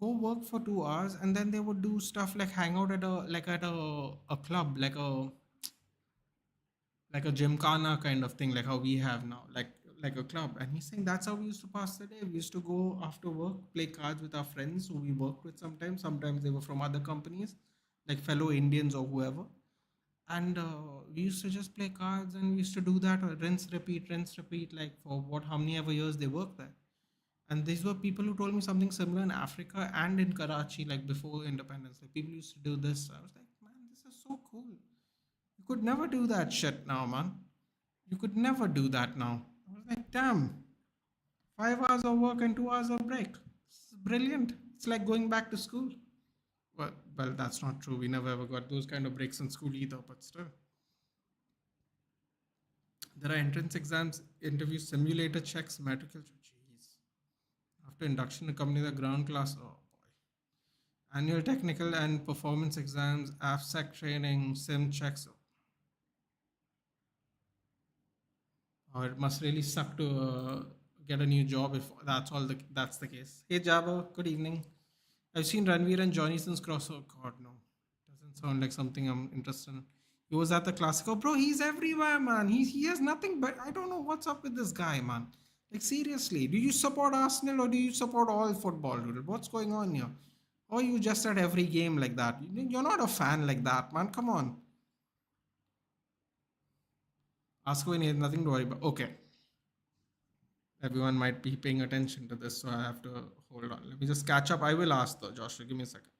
Go work for 2 hours, and then they would do stuff like hang out at a club, like a gymkhana kind of thing, like how we have now, like a club. And he's saying that's how we used to pass the day. We used to go after work, play cards with our friends who we worked with sometimes. Sometimes they were from other companies, like fellow Indians or whoever. And we used to just play cards, and we used to do that, rinse, repeat, like for how many ever years they worked there. And these were people who told me something similar in Africa and in Karachi, like before independence. Like people used to do this. I was like, man, this is so cool. You could never do that shit now, man. You could never do that now. I was like, damn, 5 hours of work and 2 hours of break. It's brilliant. It's like going back to school. Well, that's not true. We never ever got those kind of breaks in school either, but still. There are entrance exams, interviews, simulator checks, metrical. Jeez. After induction, accompany the ground class. Oh boy. Annual technical and performance exams, AFSEC training, sim checks. It must really suck to get a new job if that's the case. Hey Jabba, good evening. I've seen Ranveer and Johnny since crossover. God no, doesn't sound like something I'm interested in. He was at the Classico, bro. He's everywhere, man. He has nothing but I don't know what's up with this guy, man. Like seriously, do you support Arsenal or do you support all football, dude? What's going on here? Or you just at every game like that? You're not a fan like that, man. Come on. Ask when he has nothing to worry about. Okay, everyone might be paying attention to this, so I have to hold on. Let me just catch up. I will ask though, Joshua. Give me a second.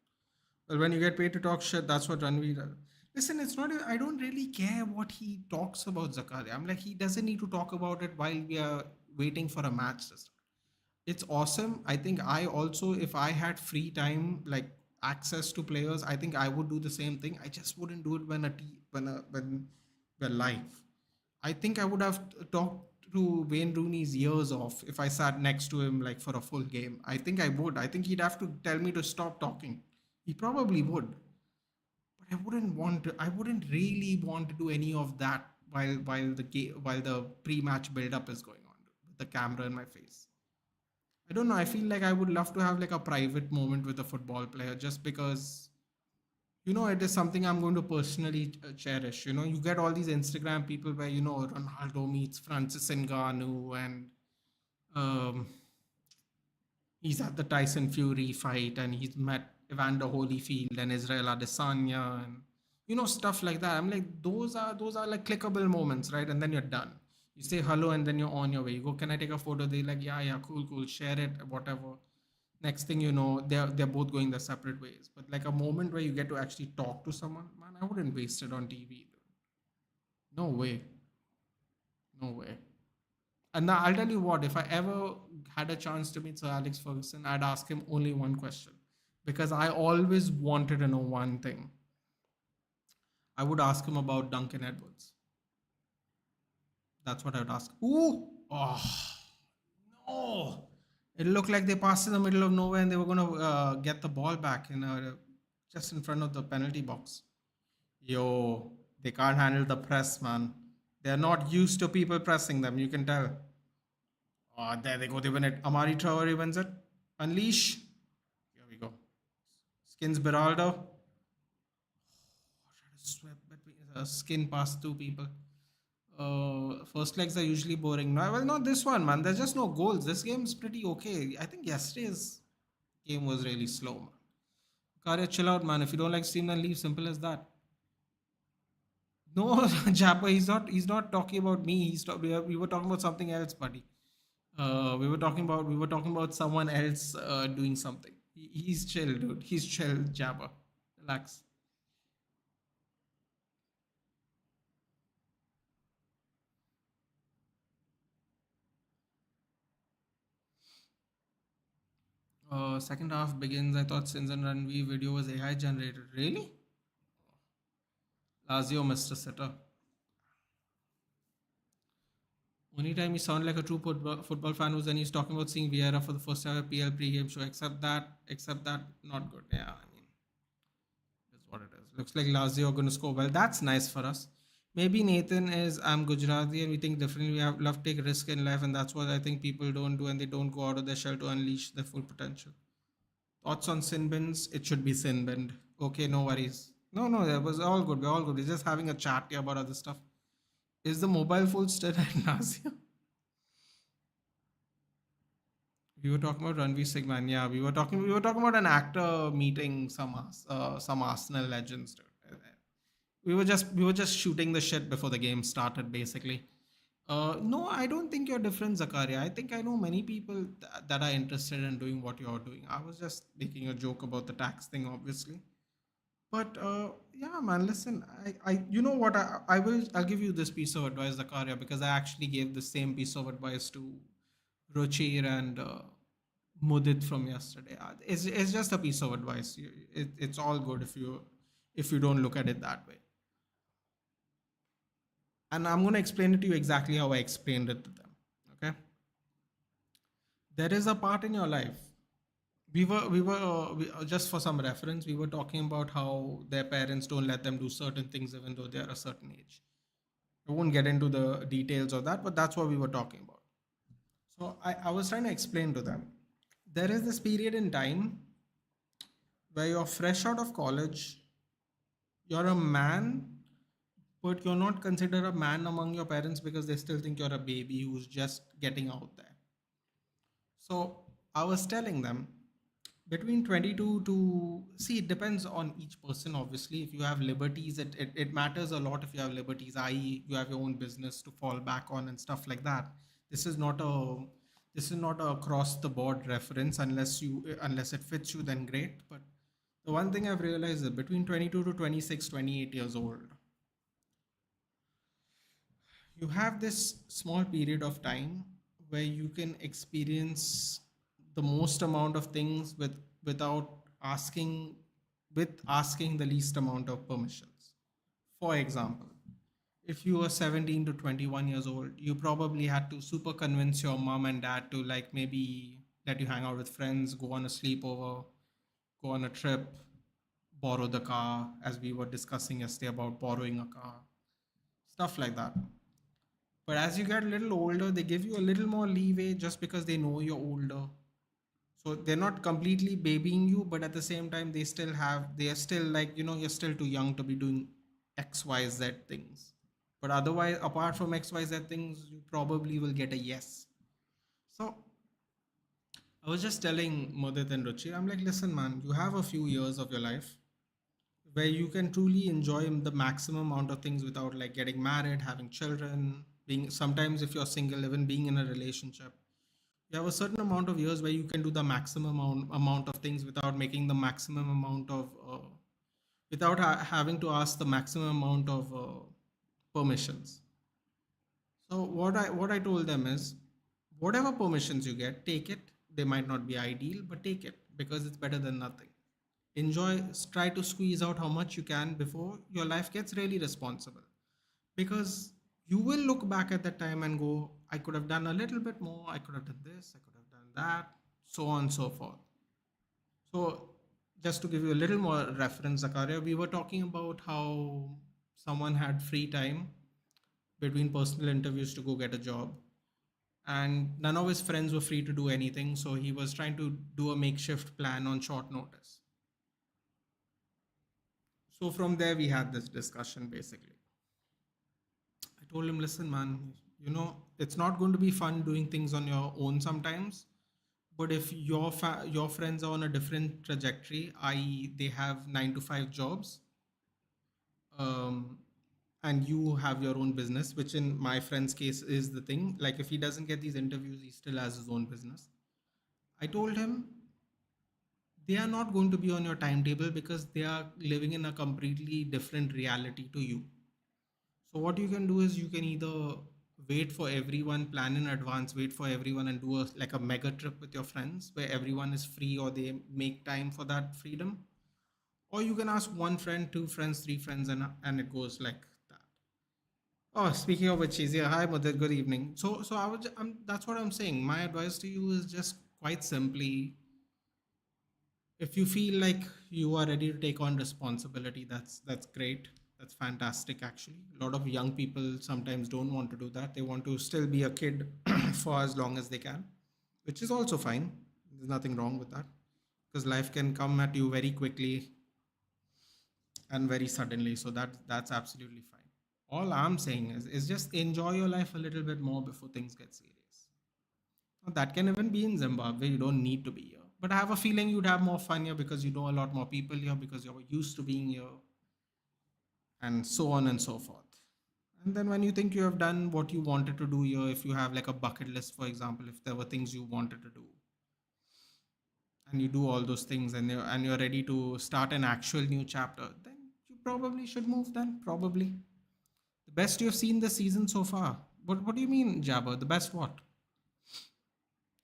Well, when you get paid to talk shit, that's what Ranveer does. Listen, it's not. I don't really care what he talks about Zakaria. I'm like, he doesn't need to talk about it while we are waiting for a match to start. It's awesome. I think I also, if I had free time, like access to players, I think I would do the same thing. I just wouldn't do it when we're live. I think I would have talked to Wayne Rooney's ears off if I sat next to him like for a full game. I think I would. I think he'd have to tell me to stop talking. He probably would, but I wouldn't want to. I wouldn't really want to do any of that while the pre-match build-up is going on with the camera in my face. I don't know. I feel like I would love to have like a private moment with a football player just because it is something I'm going to personally cherish. You get all these Instagram people where Ronaldo meets Francis Ngannou and um, he's at the Tyson Fury fight and he's met Evander Holyfield and Israel Adesanya and stuff like that. I'm like those are like clickable moments, right? And then you're done. You say hello and then you're on your way. You go, can I take a photo? They're like, yeah, cool, share it, whatever. Next thing you know, they're both going their separate ways. But like a moment where you get to actually talk to someone, man, I wouldn't waste it on TV. No way, no way. And now I'll tell you what, if I ever had a chance to meet Sir Alex Ferguson, I'd ask him only one question. Because I always wanted to know one thing. I would ask him about Duncan Edwards. That's what I would ask. Ooh! Oh, no! It looked like they passed in the middle of nowhere and they were going to get the ball back just in front of the penalty box. Yo, they can't handle the press, man. They're not used to people pressing them, you can tell. Oh, there they go. They win it. Amari Traore wins it. Unleash. Here we go. Skins Beraldo. Skin past two people. First legs are usually boring. No, well, not this one, man. There's just no goals. This game's pretty okay. I think yesterday's game was really slow, man. Karya, chill out, man. If you don't like Steam, then leave. Simple as that. No, Jappa, he's not talking about me. We were talking about something else, buddy. We were talking about someone else doing something. He's chill, dude. He's chill, Jabba. Relax. Second half begins. I thought Sins and Ranvi video was AI generated. Really? Lazio missed a sitter. Only time he sounded like a true football fan was when he's talking about seeing Vieira for the first ever PL pre-game show. Except that, not good. Yeah, I mean, that's what it is. Looks like Lazio are going to score well. That's nice for us. Maybe Nathan is I'm Gujarati and we think differently. We have love take risk in life, and that's what I think people don't do, and they don't go out of their shell to unleash their full potential. Thoughts on sin bins? It should be sin binned. Okay, no worries. No, that was all good. We're all good. We're just having a chat here about other stuff. Is the mobile phone still at Nazia? We were talking about Ranveer Singh, yeah. We were talking about an actor meeting some Arsenal legends, dude. We were just shooting the shit before the game started, basically. No, I don't think you're different, Zakaria. I think I know many people that are interested in doing what you're doing. I was just making a joke about the tax thing, obviously. But yeah, man, listen, you know what? I'll give you this piece of advice, Zakaria, because I actually gave the same piece of advice to Ruchir and Mudit from yesterday. It's just a piece of advice. It's all good if you don't look at it that way. And I'm going to explain it to you exactly how I explained it to them. Okay, there is a part in your life. Just for some reference, we were talking about how their parents don't let them do certain things even though they are a certain age. I won't get into the details of that, but that's what we were talking about. So I was trying to explain to them. There is this period in time where you're fresh out of college, you're a man, but you're not considered a man among your parents because they still think you're a baby who's just getting out there. So I was telling them between 22 to see, it depends on each person. Obviously, if you have liberties, it matters a lot. If you have liberties, i.e. you have your own business to fall back on and stuff like that. This is not a this is not a across the board reference. Unless it fits you, then great. But the one thing I've realized is between 22 to 26, 28 years old, you have this small period of time where you can experience the most amount of things without asking asking the least amount of permissions. For example, if you were 17 to 21 years old, you probably had to super convince your mom and dad to like maybe let you hang out with friends, go on a sleepover, go on a trip, borrow the car, as we were discussing yesterday about borrowing a car, stuff like that. But as you get a little older, they give you a little more leeway just because they know you're older. So they're not completely babying you, but at the same time, they are still like, you're still too young to be doing X, Y, Z things. But otherwise, apart from X, Y, Z things, you probably will get a yes. So I was just telling Mudit and Ruchi, I'm like, listen, man, you have a few years of your life where you can truly enjoy the maximum amount of things without like getting married, having children, being sometimes if you're single, even being in a relationship. You have a certain amount of years where you can do the maximum amount of things without making the maximum amount of, without having to ask the maximum amount of permissions. So what I told them is, whatever permissions you get, take it. They might not be ideal, but take it because it's better than nothing. Enjoy, try to squeeze out how much you can before your life gets really responsible. Because you will look back at that time and go, I could have done a little bit more, I could have done this, I could have done that, so on and so forth. So just to give you a little more reference, Zakaria, we were talking about how someone had free time between personal interviews to go get a job, and none of his friends were free to do anything, so he was trying to do a makeshift plan on short notice. So from there we had this discussion. Basically, I told him, listen, man, it's not going to be fun doing things on your own sometimes. But if your friends are on a different trajectory, i.e., they have 9 to 5 jobs, um, and you have your own business, which in my friend's case is the thing. Like if he doesn't get these interviews, he still has his own business. I told him they are not going to be on your timetable because they are living in a completely different reality to you. So what you can do is you can either wait for everyone, plan in advance, wait for everyone and do a mega trip with your friends where everyone is free or they make time for that freedom. Or you can ask one friend, two friends, three friends, and it goes like that. Oh, speaking of which, is yeah, hi Mudit, good evening. So that's what I'm saying. My advice to you is just quite simply, if you feel like you are ready to take on responsibility, that's great. That's fantastic. Actually, a lot of young people sometimes don't want to do that. They want to still be a kid for as long as they can, which is also fine. There's nothing wrong with that, because life can come at you very quickly and very suddenly. So that's absolutely fine. All I'm saying is just enjoy your life a little bit more before things get serious. Now, that can even be in Zimbabwe. You don't need to be here. But I have a feeling you'd have more fun here because you know a lot more people here, because you're used to being here, and so on and so forth. And then when you think you have done what you wanted to do here, if you have like a bucket list, for example, if there were things you wanted to do, and you do all those things, and you're ready to start an actual new chapter, then you probably should move. Then probably the best you have seen this season so far. What do you mean, Jabber? The best what?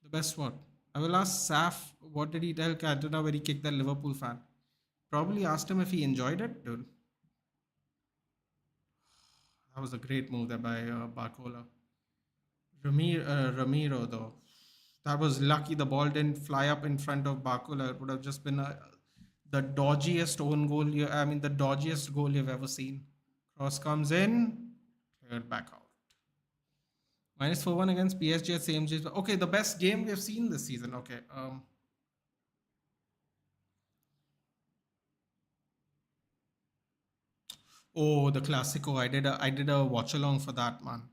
The best what? I will ask Saf, what did he tell Cantona when he kicked that Liverpool fan? Probably asked him if he enjoyed it, dude. That was a great move there by Barcola. Ramiro, though. That was lucky the ball didn't fly up in front of Barcola. It would have just been the dodgiest own goal, the dodgiest goal you've ever seen. Cross comes in. Cleared back out. Minus 4-1 against PSG at same James. Okay, the best game we've seen this season. Okay. Oh, the Classico. I did a watch along for that, man.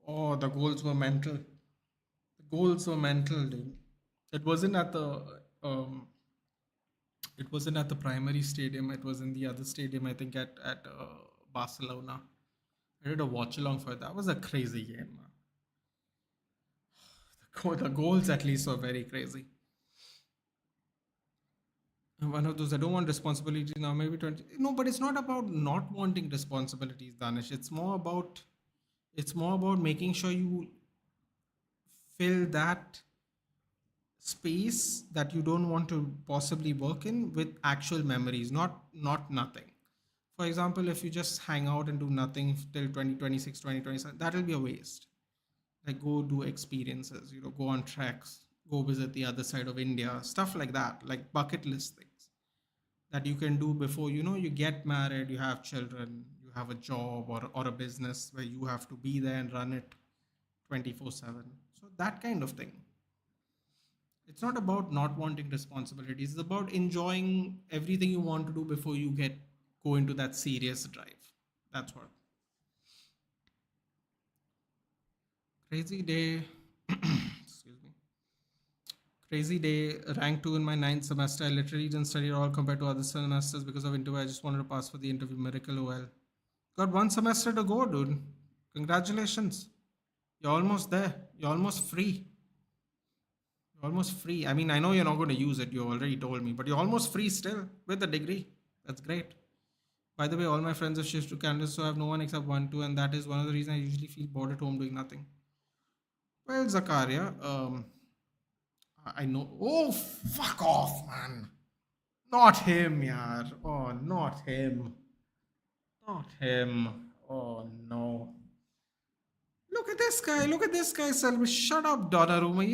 Oh, the goals were mental. The goals were mental, dude. It wasn't at the it wasn't at the primary stadium. It was in the other stadium, I think at Barcelona. I did a watch along for it. That was a crazy game, man. The goals at least were very crazy. One of those, I don't want responsibilities now. Maybe 20. No, but it's not about not wanting responsibilities, Danish. It's more about making sure you fill that space that you don't want to possibly work in with actual memories, not nothing. For example, if you just hang out and do nothing till 2026, 2027, that'll be a waste. Like go do experiences, go on treks, go visit the other side of India, stuff like that, like bucket list things that you can do before you get married, you have children, you have a job or a business where you have to be there and run it 24/7. So that kind of thing. It's not about not wanting responsibilities. It's about enjoying everything you want to do before you go into that serious drive. That's what. Crazy day. Excuse me. Crazy day. Rank 2 in my ninth semester. I literally didn't study at all compared to other semesters because of interview. I just wanted to pass for the interview. Miracle. Well, got one semester to go, dude. Congratulations. You're almost there. You're almost free. You're almost free. I mean, I know you're not going to use it. You already told me, but you're almost free still with a degree. That's great. By the way, all my friends have shifted to Canada, so I have no one except one, two, and that is one of the reasons I usually feel bored at home doing nothing. Well, Zakaria, I know. Oh, fuck off, man. Not him, yaar. Oh, not him. Not him. Oh, no. Look at this guy. Look at this guy, Selby. Shut up, Donnarumma.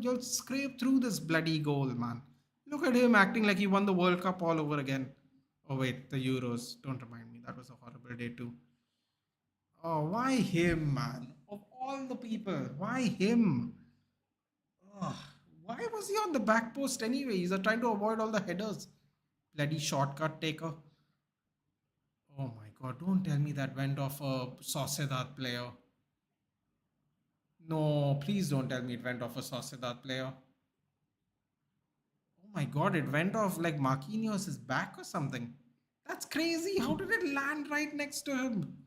You'll scrape through this bloody goal, man. Look at him acting like he won the World Cup all over again. Oh, wait, the Euros. Don't remind me. That was a horrible day, too. Oh, why him, man? Of all the people, why him? Ugh, why was he on the back post anyway? He's trying to avoid all the headers. Bloody shortcut taker. Oh my god, don't tell me that went off a Sociedad player. No, please don't tell me it went off a Sociedad player. Oh my god, it went off like Marquinhos' back or something. That's crazy. How did it land right next to him?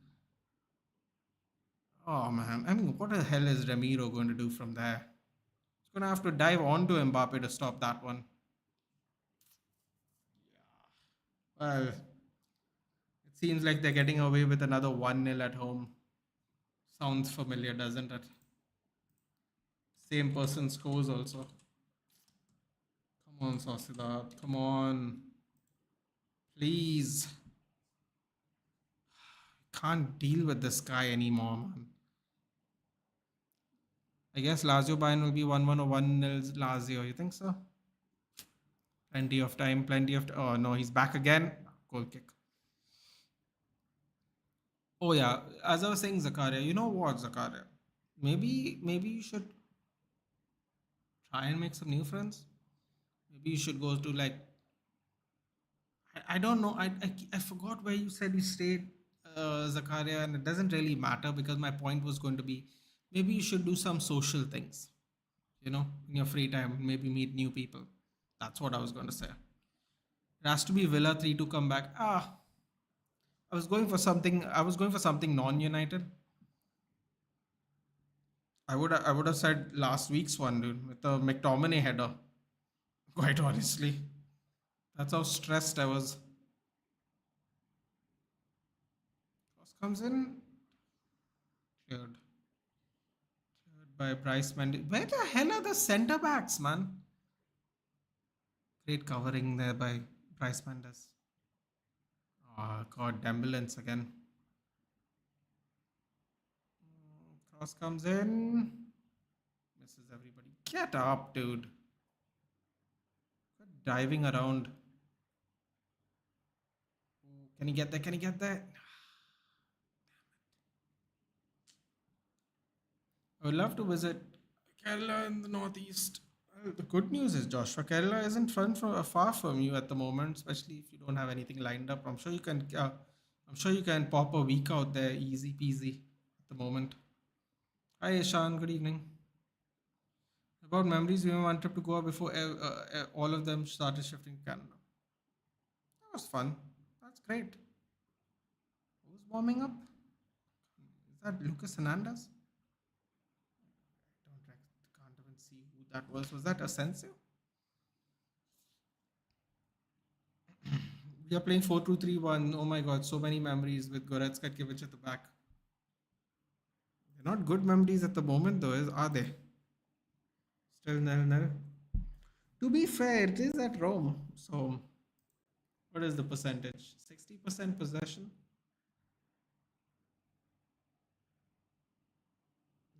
Oh man, I mean, what the hell is Ramiro going to do from there? He's going to have to dive onto Mbappe to stop that one. Well, it seems like they're getting away with another 1-0 at home. Sounds familiar, doesn't it? Same person scores also. Come on, Sociedad. Come on. Please. Can't deal with this guy anymore, man. I guess Lazio Bayern will be 1-1 or 1-0 Lazio. You think so? Plenty of time, plenty of... Oh, no, he's back again. Goal kick. Oh, yeah. As I was saying, Zakaria, you know what, Zakaria? Maybe you should try and make some new friends. Maybe you should go to like... I don't know. I forgot where you said you stayed, Zakaria, and it doesn't really matter because my point was going to be maybe you should do some social things, in your free time, maybe meet new people. That's what I was going to say. It has to be Villa 3 to come back. I was going for something non-United. I would have said last week's one, dude, with the McTominay header. Quite honestly. That's how stressed I was. Cross comes in. Cleared. By Bryce Mendy. Where the hell are the centre backs, man? Great covering there by Bryce Mendes. Oh, God, Dembélé again. Cross comes in. Misses everybody. Get up, dude. Diving around. Can he get there? Can he get there? I would love to visit Kerala in the northeast. Well, the good news is, Joshua, Kerala isn't far from you at the moment, especially if you don't have anything lined up. I'm sure you can. I'm sure you can pop a week out there, easy peasy, at the moment. Hi, Ishan. Good evening. About memories, we wanted to go out before all of them started shifting to Canada. That was fun. That's great. Who's warming up? Is that Lucas Hernandez? Can't even see who that was. Was that Asensio? We are playing 4-2-3-1. Oh my god, so many memories with Goretzka and Kivic at the back. They're not good memories at the moment, though, are they? Still nil. To be fair, it is at Rome. So, what is the percentage? 60% possession,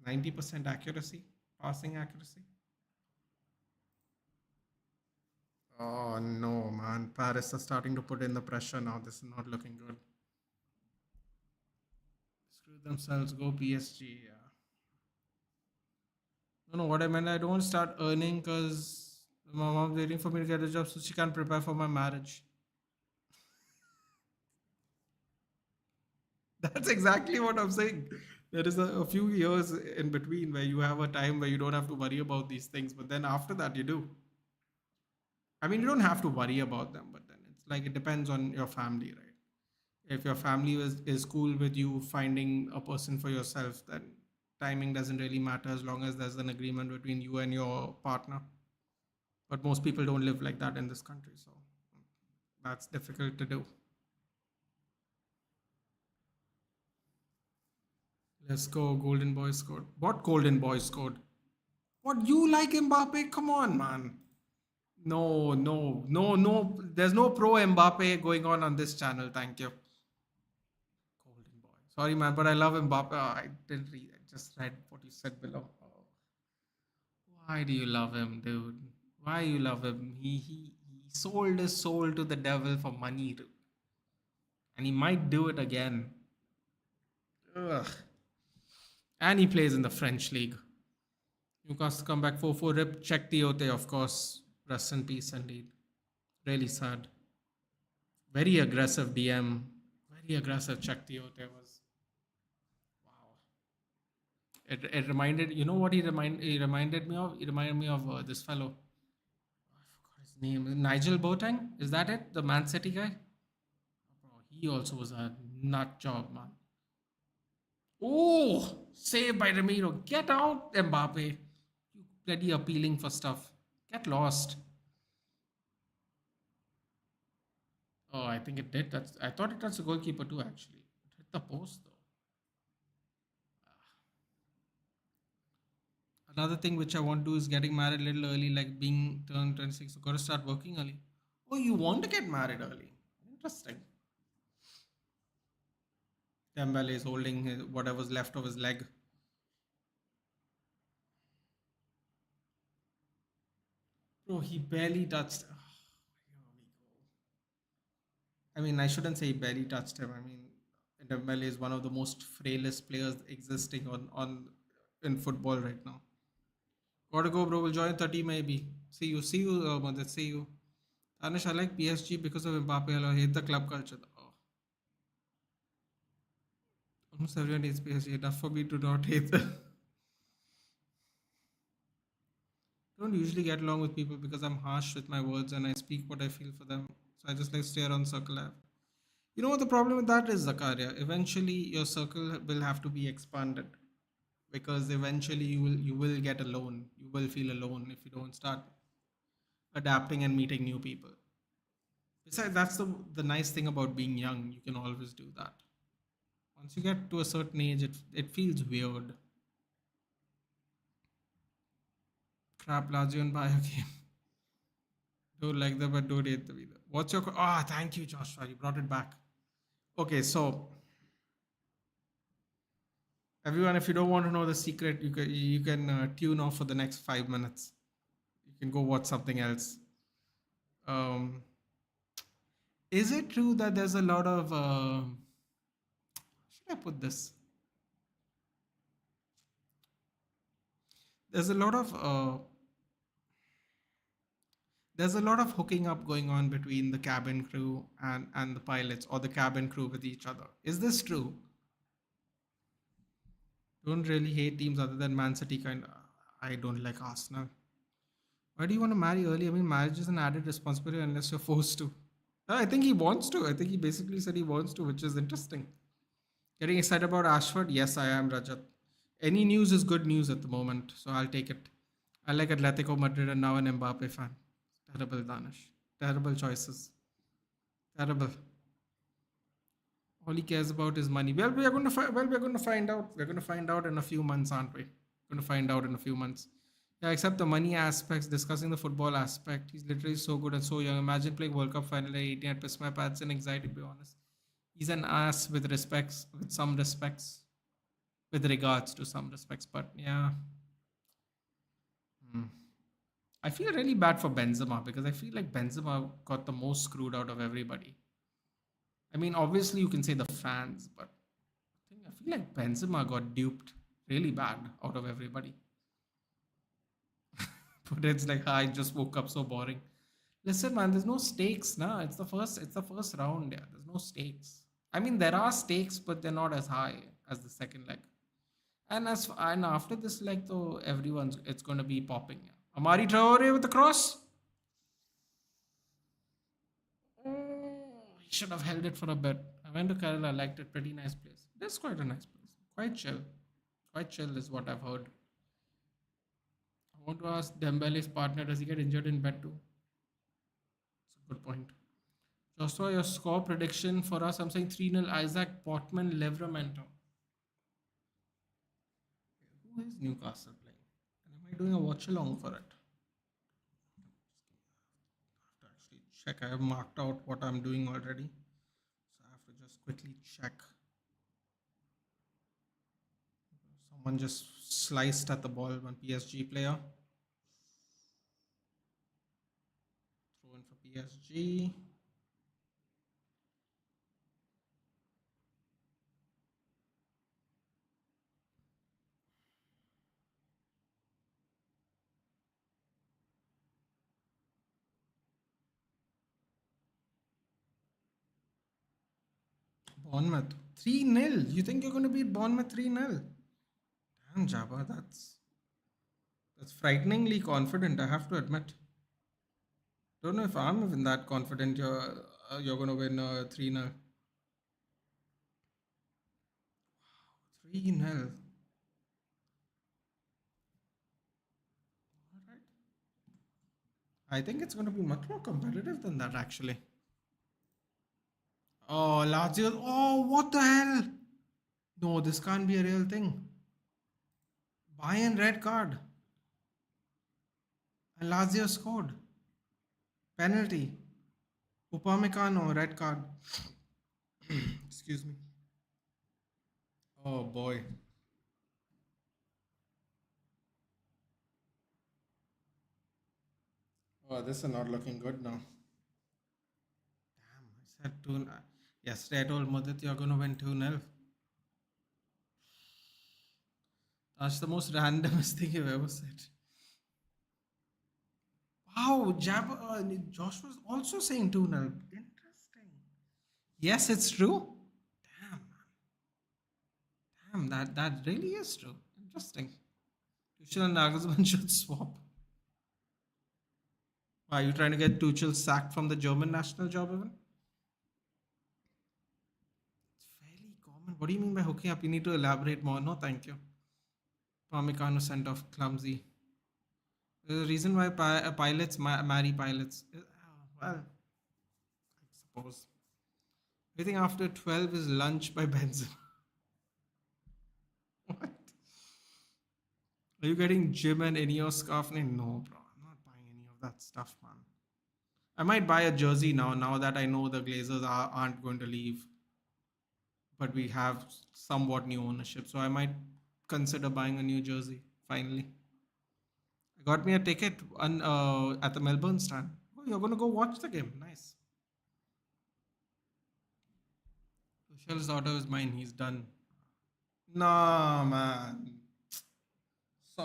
90% accuracy, passing accuracy. Oh no, man. Paris are starting to put in the pressure now. This is not looking good. Screw themselves. Go PSG. Yeah. No, what I meant, I don't start earning because my mom's waiting for me to get a job so she can prepare for my marriage. That's exactly what I'm saying. There is a few years in between where you have a time where you don't have to worry about these things, but then after that, you do. I mean, you don't have to worry about them, but then it's like it depends on your family, right? If your family is cool with you finding a person for yourself, then timing doesn't really matter as long as there's an agreement between you and your partner. But most people don't live like that in this country, so that's difficult to do. Let's go. Golden Boy scored. What Golden Boy scored? What, you like Mbappe? Come on, man. No. There's no pro Mbappe going on this channel. Thank you. Golden Boy. Sorry, man, but I love Mbappe. I didn't read. I just read what you said below. Oh, why do you love him, dude? Why you love him? He sold his soul to the devil for money, dude. And he might do it again. Ugh. And he plays in the French league. Newcastle come back 4-4 rip. Check Tiote, of course. Rest in peace, indeed. Really sad. Very aggressive DM. Very aggressive check Tiote was. Wow. It reminded, you know what he reminded me of? He reminded me of this fellow. I forgot his name. Nigel Boateng? Is that it? The Man City guy? Bro, he also was a nut job, man. Oh, saved by Ramiro. Get out, Mbappe. You bloody appealing for stuff. Get lost. Oh, I think it did. I thought it was a goalkeeper too, actually. It hit the post though. Another thing which I want to do is getting married a little early, like being turned 26. So got to start working early. Oh, you want to get married early? Interesting. Dembele is holding whatever's left of his leg. Bro, he barely touched. Here we go. I mean, I shouldn't say he barely touched him. I mean, Dembele is one of the most frailest players existing on in football right now. Gotta go, bro. We'll join 30 maybe. See you, Madrid. See you. Anish, I like PSG because of Mbappe. I hate the club culture. Oh, almost everyone hates PSG. Enough for me to not hate them. Don't usually get along with people because I'm harsh with my words and I speak what I feel for them. So I just like stay around circle I have. You know what the problem with that is, Zakaria? Eventually, your circle will have to be expanded because eventually you will get alone. You will feel alone if you don't start adapting and meeting new people. Besides, that's the nice thing about being young. You can always do that. Once you get to a certain age, it feels weird. Crap, Lazio and Bio game. Don't like them, but don't hate them either. What's your thank you, Joshua. You brought it back. Okay, so everyone, if you don't want to know the secret, you can tune off for the next 5 minutes. You can go watch something else. Um, is it true that there's a lot of should I put this? there's a lot of there's a lot of hooking up going on between the cabin crew and the pilots, or the cabin crew with each other. Is this true? Don't really hate teams other than Man City. Kind of, I don't like Arsenal. Why do you want to marry early? I mean, marriage is an added responsibility unless you're forced to. I think he wants to. I think he basically said he wants to, which is interesting. Getting excited about Ashford? Yes, I am, Rajat. Any news is good news at the moment, so I'll take it. I like Atletico Madrid and now an Mbappe fan. Terrible, Danish. Terrible choices. Terrible. All he cares about is money. Well, we are going to well, we're going to find out. We're going to find out in a few months, aren't we? Going to find out in a few months. Yeah, except the money aspects, discussing the football aspect. He's literally so good and so young. Imagine playing World Cup final at 18. I'd piss my pants in anxiety, to be honest. He's an ass with respects, with some respects, with regards to some respects. But yeah, hmm. I feel really bad for Benzema because I feel like Benzema got the most screwed out of everybody. I mean, obviously you can say the fans, but I feel like Benzema got duped really bad out of everybody. But it's like, I just woke up so boring. Listen, man, there's no stakes, nah. It's the first round, yeah. There's no stakes. I mean, there are stakes, but they're not as high as the second leg. And after this leg, though, everyone's it's gonna be popping. Yeah. Amari Traore with the cross. He should have held it for a bit. I went to Kerala, liked it, pretty nice place. That's quite a nice place. Quite chill. Quite chill is what I've heard. I want to ask Dembele's partner, does he get injured in bed too? It's a good point. Joshua, your score prediction for us, I'm saying 3-0 Isaac Portman Livramento. Who is Newcastle playing? And am I doing a watch along for it? I have to actually check. I have marked out what I'm doing already. So I have to just quickly check. Someone just sliced at the ball, one PSG player. Throw in for PSG. Bournemouth 3-0. You think you're going to beat Bournemouth 3-0? Damn, Jabba, that's frighteningly confident, I have to admit. Don't know if I'm even that confident you're going to win 3-0. 3-0. All right. I think it's going to be much more competitive than that, actually. Oh, Lazio. Oh, what the hell? No, this can't be a real thing. Bayern red card. And Lazio scored. Penalty. Upamecano red card. Excuse me. Oh boy. Oh, this is not looking good now. Damn, I said 2. Yesterday I told Mudit you're going to win 2-0. That's the most randomest thing you've ever said. Wow, Josh was also saying 2-0. Interesting. Yes, it's true. Damn, damn, that really is true. Interesting. Tuchel and Nagelsmann should swap. Are you trying to get Tuchel sacked from the German national job even? It's fairly common. What do you mean by hooking up? You need to elaborate more. No, thank you. Pamecano sent off clumsy. There's a reason why pilots marry pilots. Well, I suppose. Everything after 12 is lunch by Benson. What? Are you getting Jim and Ineos scarf? No, bro. I'm not buying any of that stuff, man. I might buy a jersey now that I know the Glazers aren't going to leave. But we have somewhat new ownership. So I might consider buying a new jersey, finally. I got me a ticket at the Melbourne stand. Oh, you're going to go watch the game. Nice. Tuchel's order is mine. He's done. Nah, man.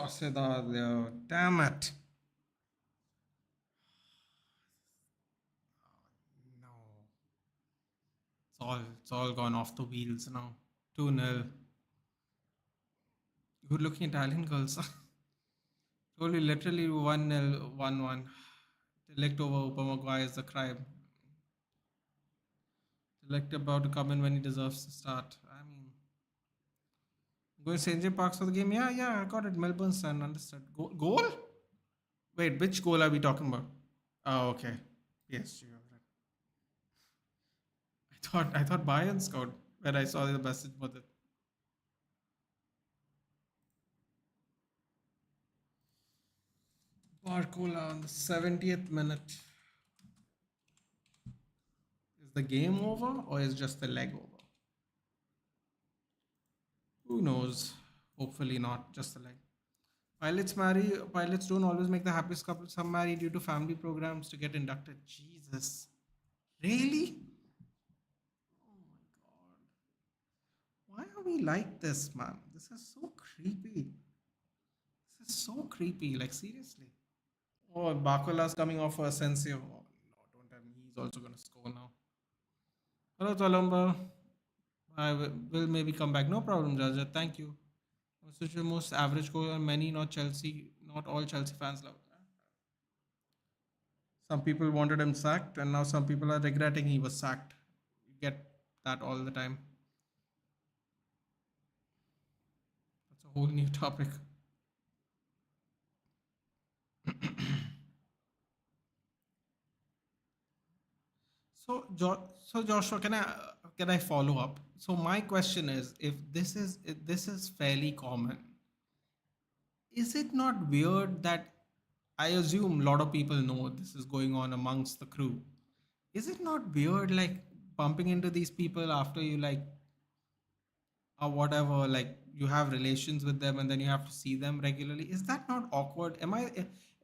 Sociedad, damn it. No. It's all gone off the wheels now. 2-0. Good looking Italian girls. Told you literally 1-0, 1-1. Elect over Upamaguire is the crime. Elect about to come in when he deserves to start. I mean, going St. James Parks for the game? Yeah, I got it. Melbourne Sun, understood. Goal? Wait, which goal are we talking about? Oh, okay. Yes, you are right. I thought Bayern scored when I saw the message for that. Barcola on the 70th minute. Is the game over or is just the leg over? Who knows? Hopefully not, just the leg. Pilots don't always make the happiest couple. Some marry due to family programs to get inducted. Jesus. Really? Oh my god. Why are we like this, man? This is so creepy. This is so creepy. Like, seriously. Oh, Bakula's coming off for Asensio. Oh, no, don't tell me he's also going to score now. Hello, Talamba. I will maybe come back. No problem, Jaja. Thank you. Such the most average goal, and many not all Chelsea fans love. Some people wanted him sacked, and now some people are regretting he was sacked. You get that all the time. That's a whole new topic. So Joshua, can I follow up? So my question is, if this is fairly common, is it not weird that I assume a lot of people know this is going on amongst the crew? Is it not weird, like bumping into these people after you like or whatever, like you have relations with them and then you have to see them regularly? Is that not awkward? Am I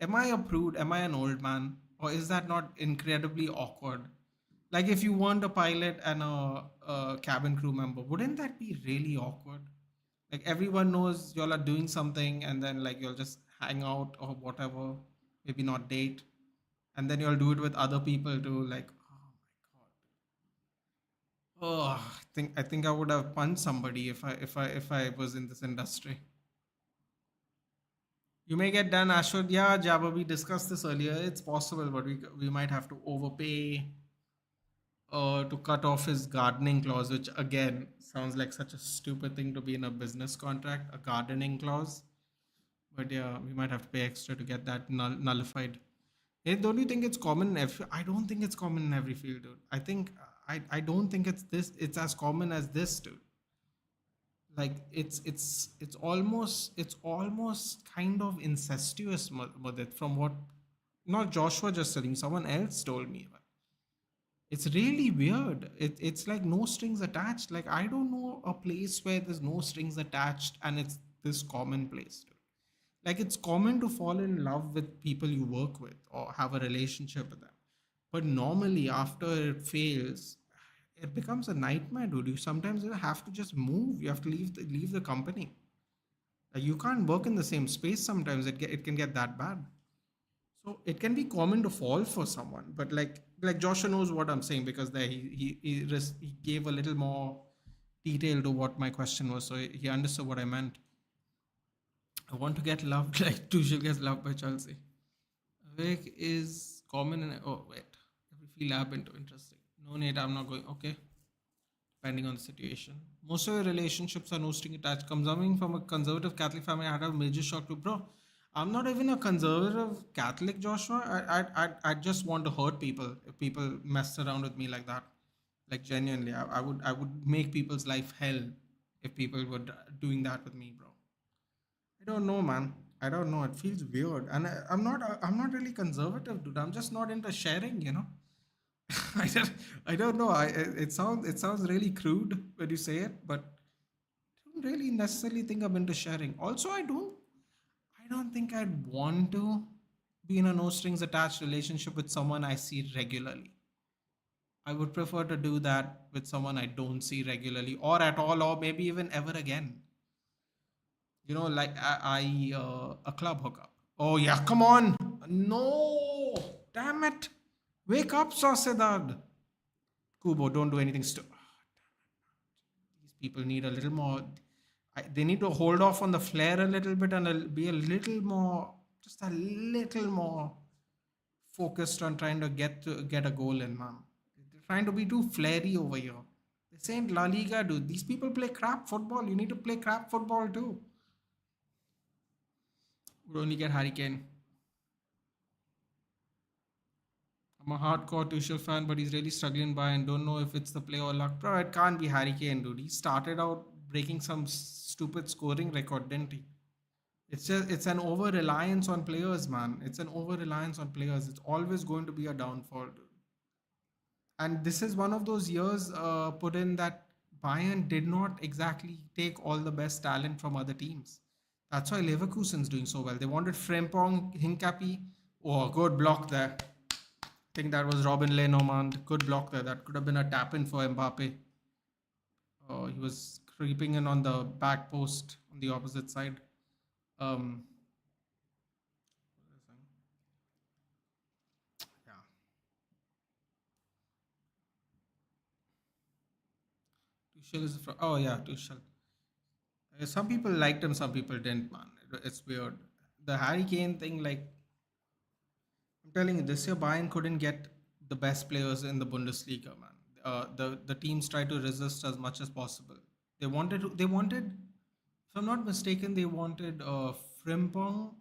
a prude? Am I an old man? Or is that not incredibly awkward? Like if you weren't a pilot and a cabin crew member, wouldn't that be really awkward? Like everyone knows y'all are doing something and then like you'll just hang out or whatever, maybe not date, and then you'll do it with other people too. Like, oh my god. Oh, I think I would have punched somebody if I was in this industry. You may get done, Ashwin. Yeah, Jabba, we discussed this earlier. It's possible, but we might have to overpay to cut off his gardening clause, which again sounds like such a stupid thing to be in a business contract, a gardening clause. But yeah, we might have to pay extra to get that nullified. Hey, don't you think it's common in every? I don't think it's common in every field, dude. I don't think it's this. It's as common as this, dude. Like it's almost kind of incestuous, Mudit, from what not Joshua just telling, someone else told me. It's really weird. It's like no strings attached. Like I don't know a place where there's no strings attached and it's this commonplace, dude. Like it's common to fall in love with people you work with or have a relationship with them. But normally after it fails, it becomes a nightmare, dude. You sometimes you have to just move. You have to leave the company. Like you can't work in the same space sometimes. It can get that bad. So it can be common to fall for someone, but like Joshua knows what I'm saying because there he gave a little more detail to what my question was, so he understood what I meant. I want to get loved like Tuchel gets loved by Chelsea. Awake is common in oh wait, every feel app into interesting. No Nate, I'm not going. Okay, depending on the situation. Most of the relationships are no string attached. Coming from a conservative Catholic family, I had a major shock to bro. I'm not even a conservative Catholic, Joshua. I just want to hurt people if people mess around with me like that. Like genuinely, I would make people's life hell if people were doing that with me, bro. I don't know, man. I don't know. It feels weird, and I'm not really conservative, dude. I'm just not into sharing. I don't I don't know. It sounds really crude when you say it, but I don't really necessarily think I'm into sharing. Also, I don't think I'd want to be in a no strings attached relationship with someone I see regularly. I would prefer to do that with someone I don't see regularly or at all or maybe even ever again. Like a club hookup. Oh yeah, come on! No, damn it! Wake up, Sociedad. Kubo, don't do anything. These people need a little more. They need to hold off on the flare a little bit and be a little more, just a little more focused on trying to get a goal in, man. They're trying to be too flary over here. This ain't La Liga, dude. These people play crap football. You need to play crap football too. Would only get Harry Kane. I'm a hardcore Tuchel fan, but he's really struggling by and don't know if it's the play or luck. Bro, it can't be Harry Kane, dude. He started out breaking some stupid scoring record, didn't he? It's an over reliance on players, man. It's an over reliance on players. It's always going to be a downfall, dude. And this is one of those years put in that Bayern did not exactly take all the best talent from other teams. That's why Leverkusen's doing so well. They wanted Frempong, Hincapi. Oh, good block there. I think that was Robin Lenormand. Good block there. That could have been a tap in for Mbappe. He was creeping in on the back post on the opposite side. Um, yeah, Tuchel is. Oh yeah, Tuchel. Some people liked him, some people didn't. Man, it's weird. The Harry Kane thing, like I'm telling you, this year Bayern couldn't get the best players in the Bundesliga, man. The teams tried to resist as much as possible. They wanted, if I'm not mistaken, they wanted Frimpong,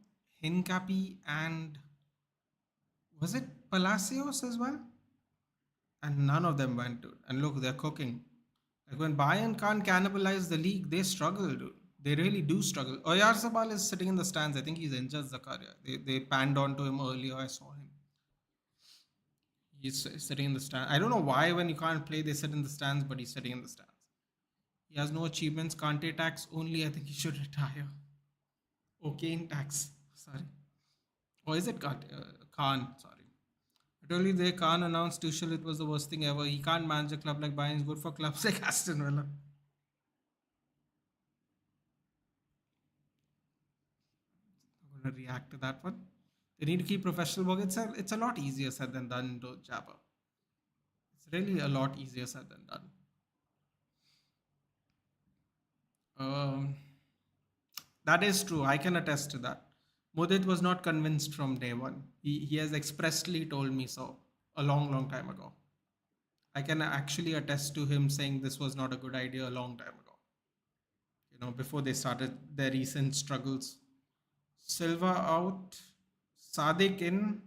Hincapi, and was it Palacios as well? And none of them went to. And look, they're cooking. Like when Bayern can't cannibalize the league, they struggle, dude. They really do struggle. Oyarzabal is sitting in the stands. I think he's injured, Zakaria. They panned on to him earlier. I saw him. He's sitting in the stand. I don't know why when you can't play, they sit in the stands, but he's sitting in the stands. He has no achievements. Kante tax only. I think he should retire. Kane tax. Sorry. Or is it Khan? Sorry. I told you they can't announce Tuchel. It was the worst thing ever. He can't manage a club like Bayern. It's good for clubs like Aston Villa. I'm going to react to that one. They need to keep professional work. It's a lot easier said than done, though, Jabba. It's really a lot easier said than done. Um, that is true. I can attest to that. Mudit was not convinced from day one. He has expressly told me so a long, long time ago. I can actually attest to him saying this was not a good idea a long time ago. Before they started their recent struggles. Silva out, Sadik in,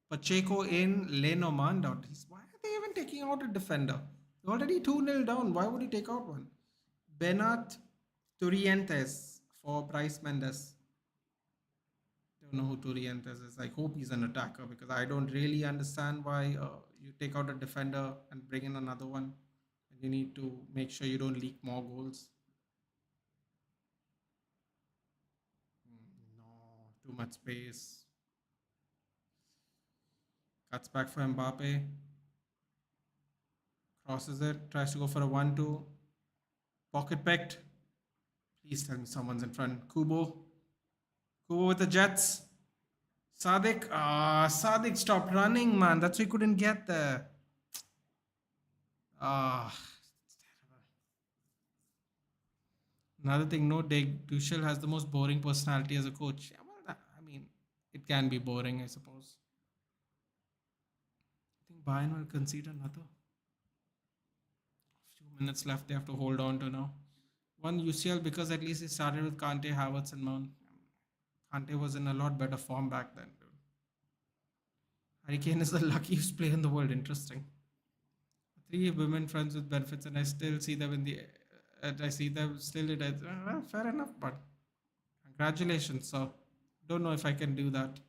Pacheco in, Lenormand out. Why are they even taking out a defender? They're already 2-0 down. Why would he take out one? Benat Turientes for Bryce Mendes. Don't know who Turientes is. I hope he's an attacker because I don't really understand why you take out a defender and bring in another one. And you need to make sure you don't leak more goals. No, too much space. Cuts back for Mbappe. Crosses it. Tries to go for a 1-2. Pocket pecked. Please tell me someone's in front. Kubo. Kubo with the Jets. Sadik. Sadik stopped running, man. That's why he couldn't get there. It's terrible. Another thing, no dig. Tuchel has the most boring personality as a coach. Yeah, well, I mean, it can be boring, I suppose. I think Bayern will concede another. Few minutes left. They have to hold on to now. One UCL because at least it started with Kante, Havertz, and Mount. Kante was in a lot better form back then, dude. Harry Kane is the luckiest player in the world. Interesting. 3 women friends with benefits, and I still see them in the. I see them still in it. Well, fair enough, but congratulations. So, don't know if I can do that.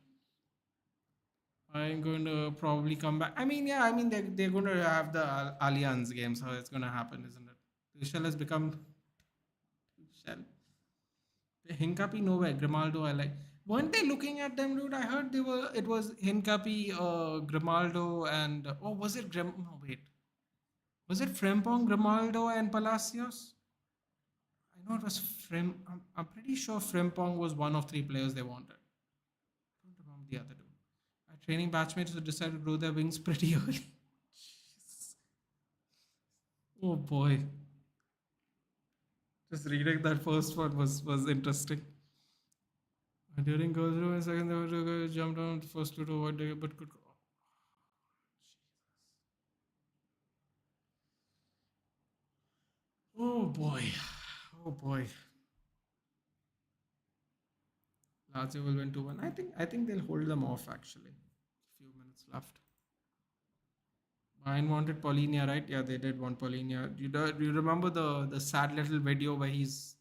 I'm going to probably come back. I mean, yeah, I mean they're going to have the Allianz game, so it's going to happen, isn't it? Tuchel has become Tuchel. Hincapi nowhere. Grimaldo, I like. Weren't they looking at them, dude? I heard they were. It was Hincapi, Grimaldo, and was it No, wait. Was it Frempong, Grimaldo, and Palacios? I know it was I'm pretty sure Frimpong was one of three players they wanted. I don't remember the other two. Our training batchmates who decided to grow their wings pretty early. Oh boy. Just reading that first one was interesting. During go through and second, they were jumped on first to avoid the but could. Oh boy. Oh boy. Lazio will win 2-1. I think they'll hold them off actually. Few minutes left. Bayern wanted Paulinia, right? Yeah, they did want Paulinia. Do you remember the sad little video where he's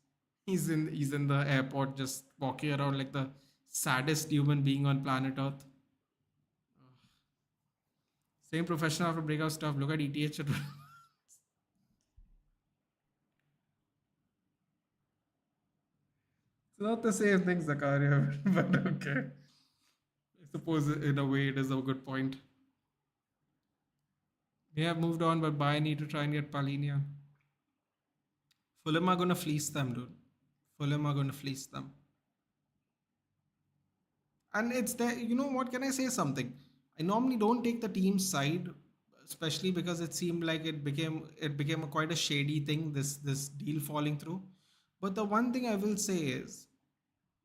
in the airport just walking around like the saddest human being on planet Earth? Same professional after breakout stuff. Look at ETH. It's not the same thing, Zakaria, but okay. I suppose in a way it is a good point. They have moved on, but Bayern need to try and get Paulinia. Fulham are going to fleece them, dude. Fulham are going to fleece them. And it's there. You know what? Can I say something? I normally don't take the team's side, especially because it seemed like it became quite a shady thing. This deal falling through. But the one thing I will say is,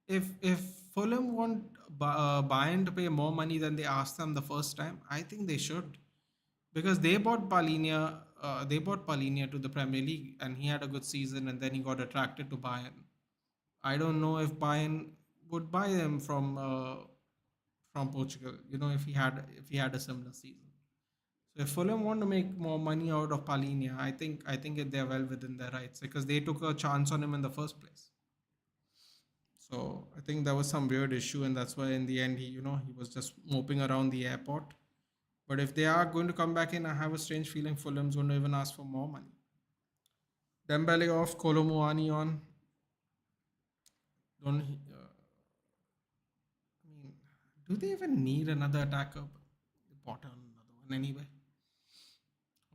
if Fulham want Bayern to pay more money than they asked them the first time, I think they should, because they bought Palinia. They bought Palinia to the Premier League, and he had a good season, and then he got attracted to Bayern. I don't know if Bayern would buy him from Portugal. You know, if he had a similar season. So if Fulham want to make more money out of Palinia, I think they're well within their rights because they took a chance on him in the first place. So I think there was some weird issue, and that's why in the end he was just moping around the airport. But if they are going to come back in, I have a strange feeling Fulham's going to even ask for more money. Dembele off, Kolomuani on. Don't I mean, do they even need another attacker? They bought another one anyway.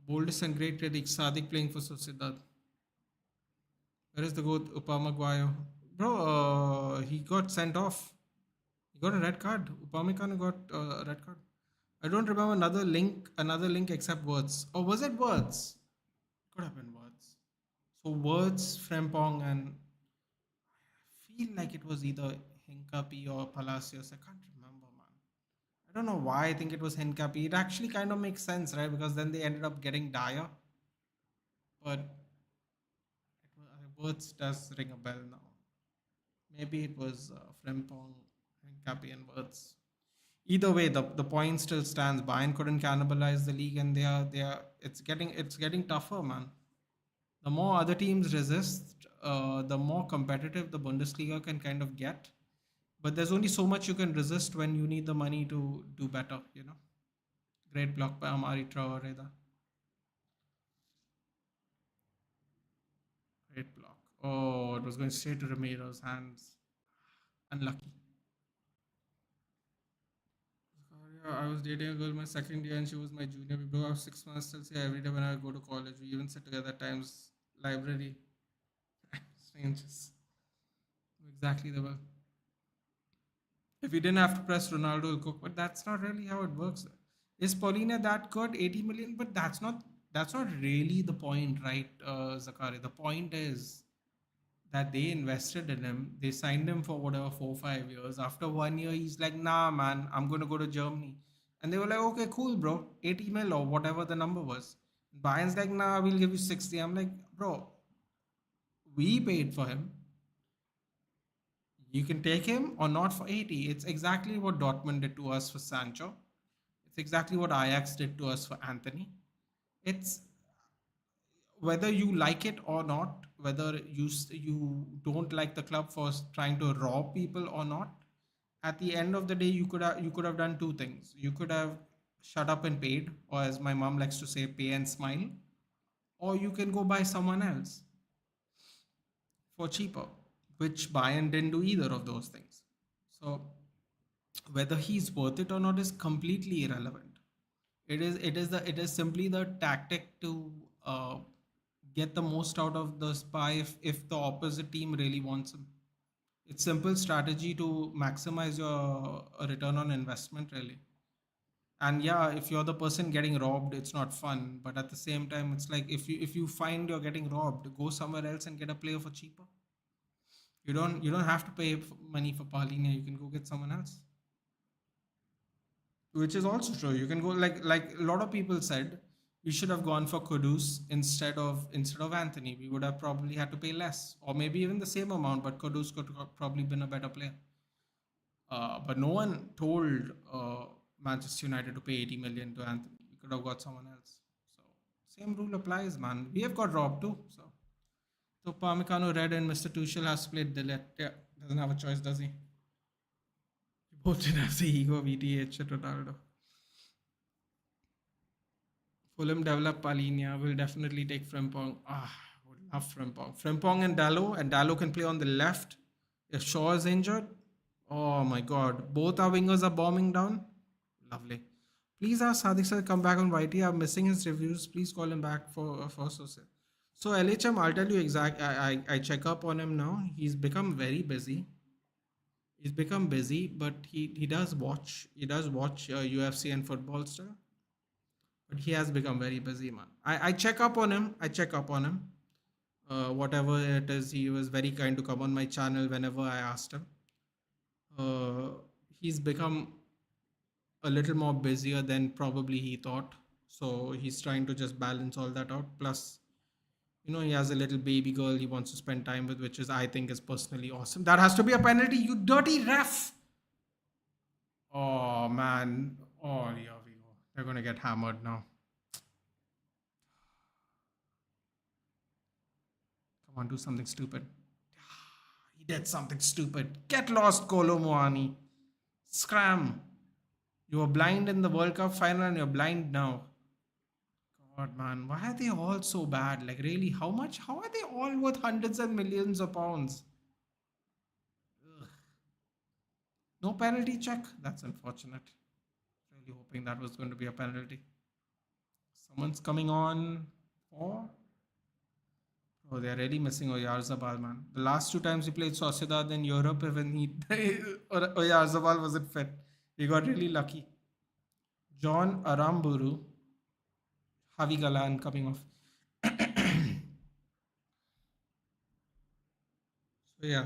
Boldest and great critic Sadik playing for Sociedad. Where is the goat Upamaguayo? Bro, he got sent off. He got a red card. Upamecano got a red card. I don't remember another link except words. Or was it words? Could have been words. So words, Frempong, and I feel like it was either Hinkapi or Palacios. I can't remember, man. I don't know why I think it was Hinkapi. It actually kind of makes sense, right? Because then they ended up getting Dyer. But words does ring a bell now. Maybe it was Frempong, Hinkapi, and words. Either way, the point still stands. Bayern couldn't cannibalize the league, and they are. It's getting tougher, man. The more other teams resist, the more competitive the Bundesliga can kind of get. But there's only so much you can resist when you need the money to do better. Great block by Amari Traore. Great block. Oh, it was going straight to Ramiro's hands. Unlucky. Yeah, I was dating a girl my second year and she was my junior. We broke up 6 months, still see her every day when I go to college. We even sit together at times. Library. Strangers. Exactly the way. If we didn't have to press Ronaldo will cook, but that's not really how it works. Is Paulina that good? 80 million? But that's not really the point, right, Zakari? The point is that they invested in him. They signed him for whatever 4 5 years. After 1 year, he's like, nah, man, I'm gonna go to Germany. And they were like, okay, cool, bro, 80 mil or whatever the number was. Bayern's like, nah, we'll give you 60. I'm like, bro, we paid for him. You can take him or not for 80. It's exactly what Dortmund did to us for Sancho. It's exactly what Ajax did to us for Anthony. It's whether you like it or not, whether you don't like the club for trying to rob people or not. At the end of the day, you could have done two things. You could have shut up and paid, or as my mom likes to say, pay and smile, or you can go buy someone else for cheaper, which Bayern didn't do either of those things. So whether he's worth it or not is completely irrelevant. It is simply the tactic to uh, get the most out of the spy if the opposite team really wants him. It's simple strategy to maximize your return on investment, really. And yeah, if you're the person getting robbed, it's not fun. But at the same time, it's like if you find you're getting robbed, go somewhere else and get a player for cheaper. You don't have to pay money for Paulinia. You can go get someone else, which is also true. You can go like a lot of people said we should have gone for Kudus instead of Anthony. We would have probably had to pay less, or maybe even the same amount. But Kudus could have probably been a better player. But no one told Manchester United to pay 80 million to Anthony. We could have got someone else. So same rule applies, man. We have got robbed too. So Pamecano red and Mr. Tuchel has played Dillet. Yeah, doesn't have a choice, does he? You both didn't have the ego, VTH at Ronaldo. Fulham develop Palinia will definitely take Frimpong. Would love Frimpong. Frimpong and Dallo can play on the left. If Shaw is injured, oh my god, both our wingers are bombing down. Lovely. Please ask Sadiq sir to come back on YT. I'm missing his reviews. Please call him back for Sociedad. So LHM, I'll tell you exact. I check up on him now. He's become very busy. He's become busy, but he does watch. He does watch UFC and football stuff. But he has become very busy, man. I check up on him. I check up on him. Whatever it is, he was very kind to come on my channel whenever I asked him. He's become a little more busier than probably he thought. So he's trying to just balance all that out. Plus, he has a little baby girl he wants to spend time with, which I think is personally awesome. That has to be a penalty, you dirty ref. Oh, man. Oh, here we go. They're going to get hammered now. Come on, do something stupid. He did something stupid. Get lost, Kolo Muani. Scram. You were blind in the World Cup final and you're blind now. God, man, why are they all so bad? Like, really, how much? How are they all worth hundreds and millions of pounds? Ugh. No penalty check? That's unfortunate. Really hoping that was going to be a penalty. Someone's coming on for... Oh, they're really missing Oyarzabal, man. The last two times he played Sociedad in Europe, even Oyarzabal wasn't fit. We got really lucky. John Aramburu. Javi Galan coming off. So, yeah.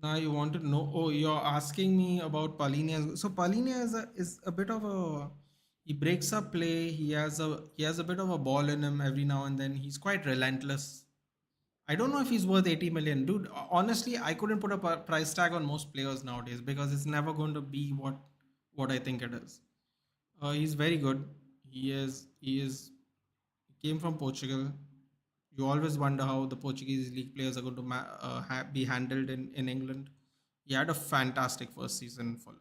Now you want to know. Oh, you're asking me about Palinia. So Palinia is a bit of a... He breaks up play. He has a bit of a ball in him every now and then. He's quite relentless. I don't know if he's worth 80 million. Dude, honestly, I couldn't put a price tag on most players nowadays because it's never going to be what I think it is. He's very good. He came from Portugal. You always wonder how the Portuguese league players are going to be handled in England. He had a fantastic first season in Fulham.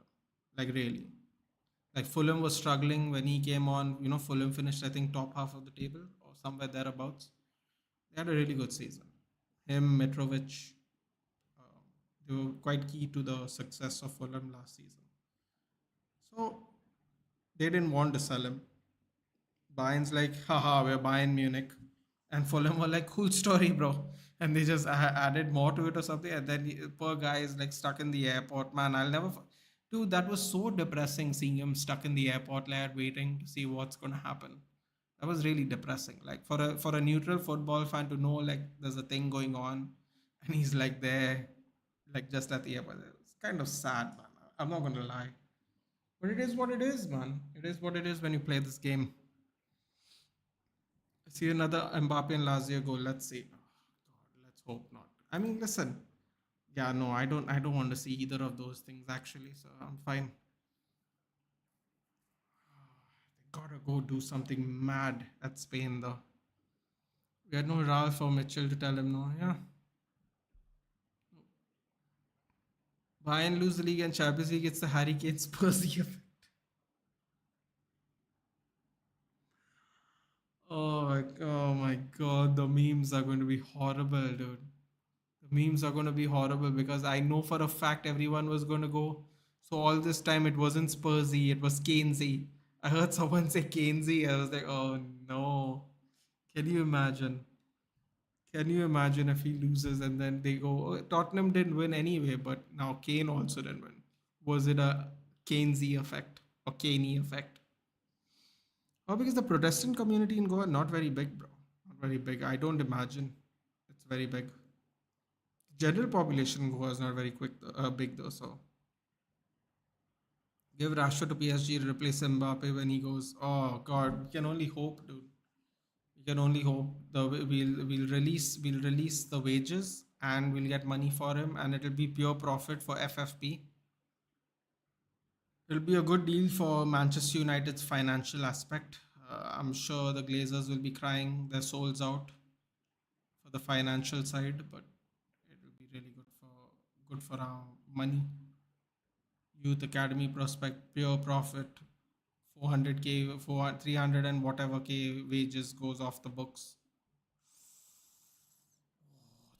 Like, really. Like, Fulham was struggling when he came on. Fulham finished, I think, top half of the table or somewhere thereabouts. They had a really good season. Him, Mitrovic, they were quite key to the success of Fulham last season. So, they didn't want to sell him. Bayern's like, haha, we're Bayern Munich. And Fulham were like, cool story, bro. And they just added more to it or something. And then poor guy is like stuck in the airport. Man, I'll never... Dude, that was so depressing seeing him stuck in the airport, like waiting to see what's going to happen. That was really depressing. Like for a neutral football fan to know like there's a thing going on and he's like there, like just at the airport. It's kind of sad, man. I'm not going to lie. But it is what it is, man. It is what it is when you play this game. I see another Mbappe and Lazio goal. Let's see. Oh, God, let's hope not. I mean, listen. Yeah, no, I don't want to see either of those things actually. So I'm fine. They gotta go do something mad at Spain though. We had no Ralph or Mitchell to tell him no. Yeah. Bayern lose the league and Champions League. It's the Harry Kane Spurs effect. Oh my god, the memes are going to be horrible, dude. The memes are going to be horrible because I know for a fact everyone was going to go So all this time it wasn't Spursy, it was Keynesy. I heard someone say Keynesy. I was like, oh no. Can you imagine? Can you imagine if he loses and then they go, oh, Tottenham didn't win anyway, but now Kane also didn't win. Was it a Keynesy effect or Caney effect? Oh, because the Protestant community in Goa not very big, bro. Not very big. I don't imagine it's very big. General population in Goa is not very big though. So give Rashford to PSG to replace Mbappe when he goes. Oh God, we can only hope, dude. We can only hope. We'll release the wages and we'll get money for him, and it'll be pure profit for FFP. It'll be a good deal for Manchester United's financial aspect. I'm sure the Glazers will be crying their souls out for the financial side, but it will be really good for our money. Youth Academy prospect, pure profit, 400k, 300 and whatever k wages goes off the books.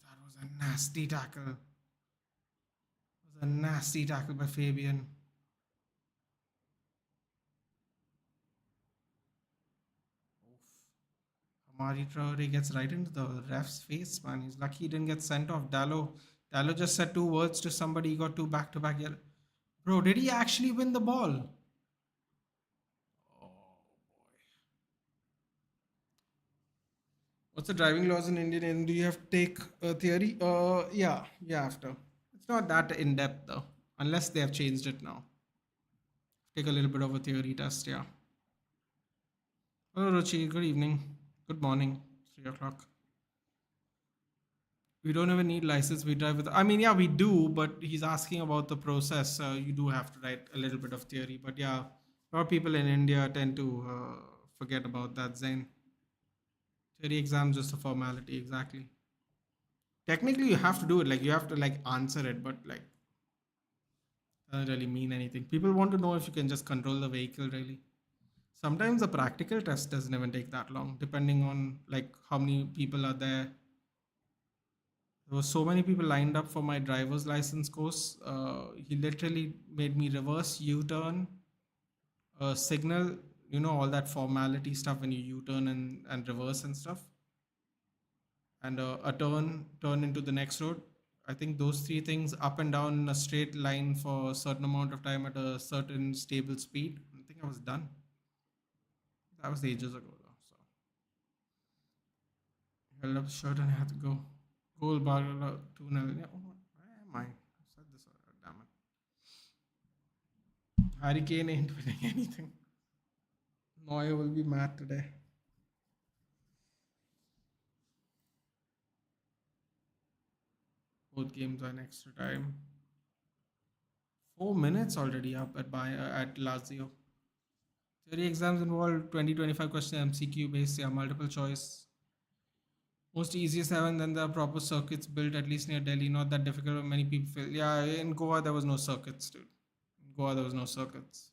That was a nasty tackle. It was a nasty tackle by Fabian. Amari Traore gets right into the ref's face, man. He's lucky he didn't get sent off. Dallo just said two words to somebody. He got two back to back. Bro, did he actually win the ball? Oh boy. What's the driving laws in India? And do you have to take a theory? Yeah, you have to. It's not that in depth though, unless they have changed it now. Take a little bit of a theory test, yeah. Hello, Ruchi. Good evening. Good morning. 3 o'clock. We don't even need license. We drive with. I mean, yeah, we do, but he's asking about the process. You do have to write a little bit of theory, but yeah, a lot of people in India tend to forget about that. Zain, theory exam just a formality, exactly. Technically, you have to do it. Like you have to like answer it, but like doesn't really mean anything. People want to know if you can just control the vehicle. Really, sometimes the practical test doesn't even take that long, depending on like how many people are there. There were so many people lined up for my driver's license course. He literally made me reverse U-turn, signal, all that formality stuff when you U-turn and reverse and stuff, and a turn into the next road. I think those three things up and down in a straight line for a certain amount of time at a certain stable speed. I think I was done. That was ages ago though. So I held up the shirt and I had to go. Goal bar 2-0. Yeah, where am I? I said this already. Damn it. Harry Kane ain't winning anything. Neuer will be mad today. Both games are in extra time. 4 minutes already up at Lazio. Theory exams involve 20-25 question MCQ based, yeah, multiple choice. Most easiest seven, then the proper circuits built at least near Delhi. Not that difficult, but many people feel. Yeah, in Goa there was no circuits, dude. In Goa there was no circuits.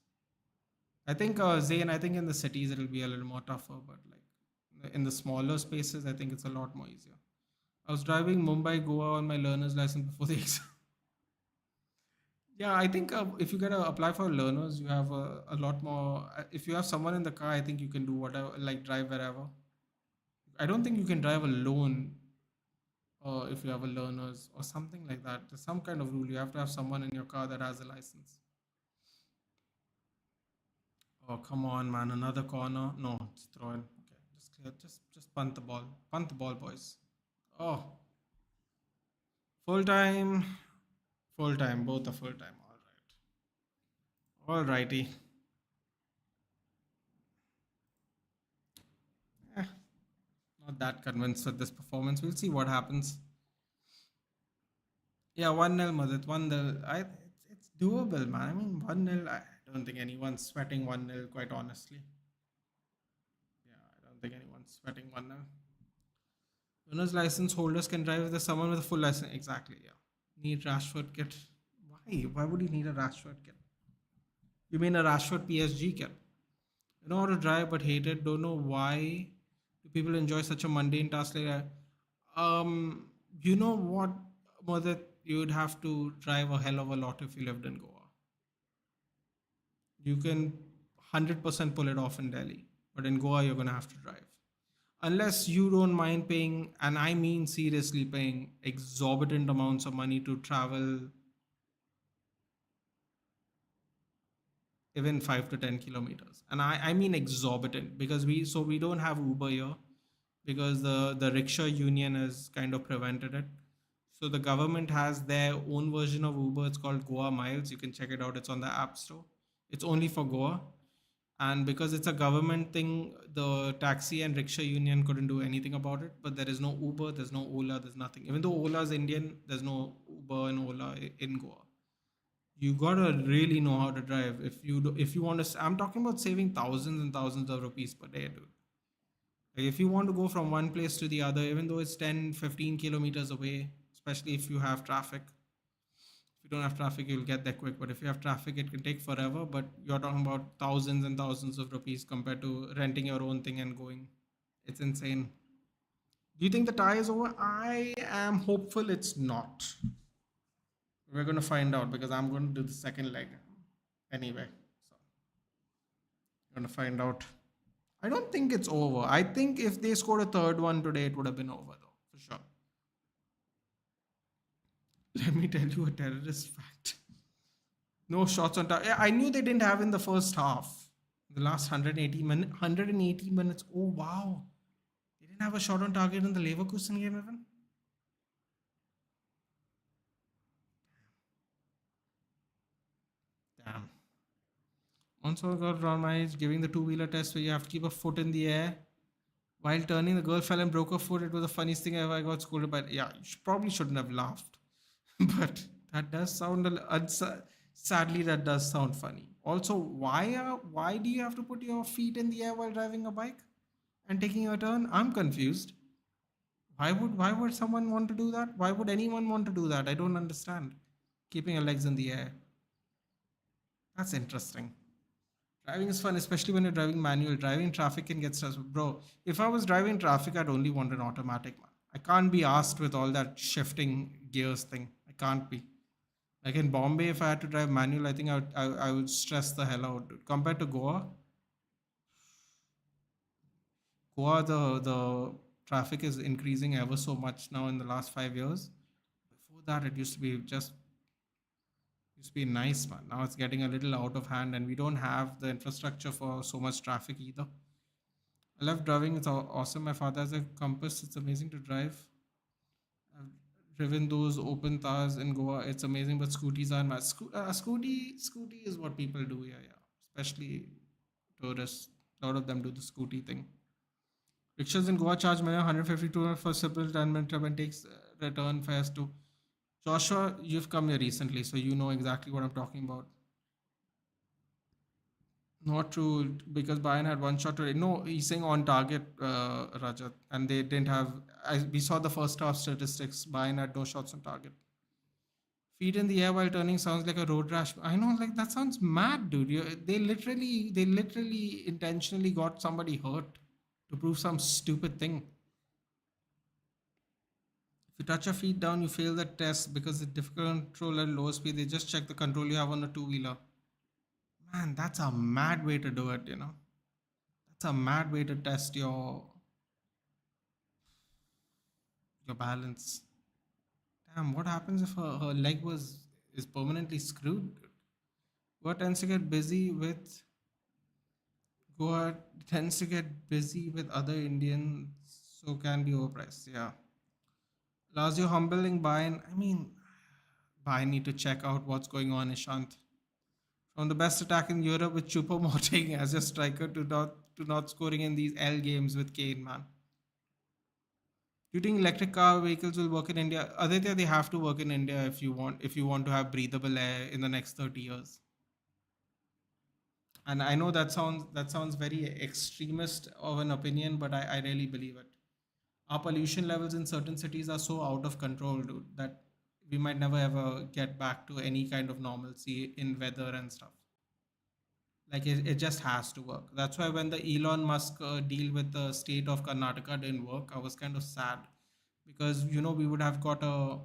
I think Zayn, I think in the cities it'll be a little more tougher, but like in the smaller spaces, I think it's a lot more easier. I was driving Mumbai, Goa on my learner's license before the exam. Yeah, I think if you gotta apply for learners, you have a lot more. If you have someone in the car, I think you can do whatever, like drive wherever. I don't think you can drive alone if you have a learners or something like that. There's some kind of rule. You have to have someone in your car that has a license. Oh, come on, man. Another corner. No, it's throw in. Okay, just clear. Just punt the ball. Punt the ball, boys. Oh, full time. Full time. Both are full time. All right. All righty. Eh, not that convinced with this performance. We'll see what happens. Yeah, 1-0, Madit. 1-0. It's doable, man. I mean, 1-0. I don't think anyone's sweating 1-0, quite honestly. Yeah, I don't think anyone's sweating 1-0. Learner's license holders can drive with someone with a full license. Exactly, yeah. Need Rashford kit. Why? Why would you need a Rashford kit? You mean a Rashford PSG kit? You know how to drive but hate it. Don't know why do people enjoy such a mundane task like that. You know what, Mother, you would have to drive a hell of a lot if you lived in Goa. You can 100% pull it off in Delhi, but in Goa you're going to have to drive. Unless you don't mind paying, and I mean seriously paying exorbitant amounts of money to travel even 5 to 10 kilometers. And I mean exorbitant, because we don't have Uber here, because the rickshaw union has kind of prevented it. So the government has their own version of Uber. It's called Goa Miles. You can check it out. It's on the App Store. It's only for Goa. And because it's a government thing, the taxi and rickshaw union couldn't do anything about it. But there is no Uber, there's no Ola, there's nothing. Even though Ola is Indian, there's no Uber and Ola in Goa. You gotta really know how to drive if you want to. I'm talking about saving thousands and thousands of rupees per day, dude. Like if you want to go from one place to the other, even though it's 10, 15 kilometers away, especially if you have traffic. If you don't have traffic, you'll get there quick. But if you have traffic, it can take forever. But you're talking about thousands and thousands of rupees compared to renting your own thing and going. It's insane. Do you think the tie is over? I am hopeful it's not. We're going to find out, because I'm going to do the second leg anyway. So we're going to find out. I don't think it's over. I think if they scored a third one today, it would have been over, though, for sure. Let me tell you a terrorist fact. No shots on target. Yeah, I knew they didn't have in the first half. The last 180 minutes. Oh, wow. They didn't have a shot on target in the Leverkusen game, even. Damn. Also got around my age, giving the two-wheeler test where you have to keep a foot in the air while turning. The girl fell and broke her foot. It was the funniest thing ever. I got scolded by. Yeah, probably shouldn't have laughed, but that does sound sadly, that does sound funny. Also, why do you have to put your feet in the air while driving a bike and taking a turn? I'm confused. Why would someone want to do that? Why would anyone want to do that? I don't understand. Keeping your legs in the air. That's interesting. Driving is fun, especially when you're driving manual. Driving traffic can get stressful. Bro, if I was driving traffic, I'd only want an automatic, man. I can't be asked with all that shifting gears thing. I can't be. Like in Bombay, if I had to drive manual, I think I would stress the hell out, dude. Compared to Goa, the traffic is increasing ever so much now in the last 5 years. Before that, it used to be nice, man. Now it's getting a little out of hand, and we don't have the infrastructure for so much traffic either. I love driving. It's awesome. My father has a Compass. It's amazing to drive. I've driven those open cars in Goa. It's amazing, but scooties are my scooty is what people do here, yeah. Especially tourists. A lot of them do the scooty thing. Rickshaws in Goa charge money 152 for simple retirement and takes return fares too. Joshua, you've come here recently, so you know exactly what I'm talking about. Not true, because Bayern had one shot today. No, he's saying on target, Rajat, and they didn't have. We saw the first half statistics. Bayern had no shots on target. Feet in the air while turning sounds like a road rash. I know, like that sounds mad, dude. They literally intentionally got somebody hurt to prove some stupid thing. If you touch your feet down, you fail the test because it's difficult to control at lower speed. They just check the control you have on a two-wheeler. Man, that's a mad way to do it. That's a mad way to test your balance. Damn, what happens if her leg is permanently screwed? Goa tends to get busy with Goa tends to get busy with other Indians, so can be overpriced. Yeah. Lazio humbling Bayern. I mean, Bayern need to check out what's going on, Ishant. From the best attack in Europe with Choupo-Moting as a striker to not scoring in these L games with Kane, man. Do you think electric car vehicles will work in India? Aditya, they have to work in India if you want to have breathable air in the next 30 years. And I know that sounds very extremist of an opinion, but I really believe it. Our pollution levels in certain cities are so out of control, dude, that we might never ever get back to any kind of normalcy in weather and stuff. Like it just has to work. That's why when the Elon Musk deal with the state of Karnataka didn't work, I was kind of sad, because we would have got a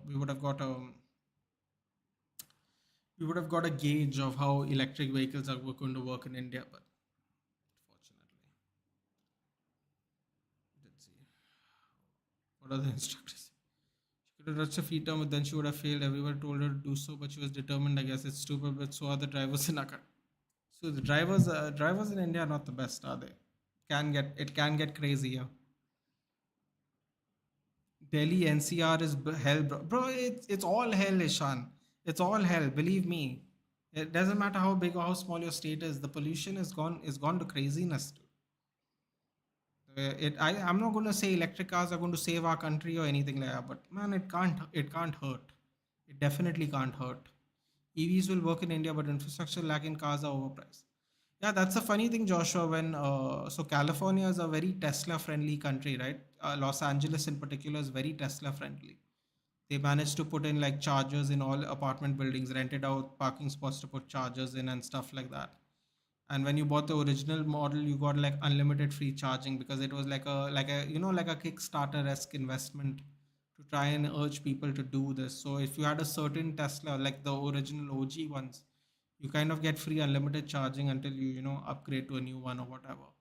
we would have got a gauge of how electric vehicles are going to work in India. But fortunately, let's see. What are the instructors? She could have touched a feet down, but then she would have failed. Everyone told her to do so, but she was determined. I guess it's stupid, but so are the drivers in Akka. So the drivers in India are not the best, are they? Can get crazy here. Delhi NCR is hell, bro. Bro, it's all hell, Ishan. It's all hell. Believe me. It doesn't matter how big or how small your state is. The pollution is gone to craziness. I'm not going to say electric cars are going to save our country or anything like that, but man, it can't hurt. It definitely can't hurt. EVs will work in India, but infrastructure lacking cars are overpriced. Yeah, that's a funny thing, Joshua. When so California is a very Tesla friendly country, right? Los Angeles in particular is very Tesla friendly. They managed to put in like chargers in all apartment buildings, rented out parking spots to put chargers in and stuff like that. And when you bought the original model, you got like unlimited free charging because it was like a like a Kickstarter esque investment to try and urge people to do this. So if you had a certain Tesla, like the original OG ones, you kind of get free unlimited charging until you upgrade to a new one or whatever.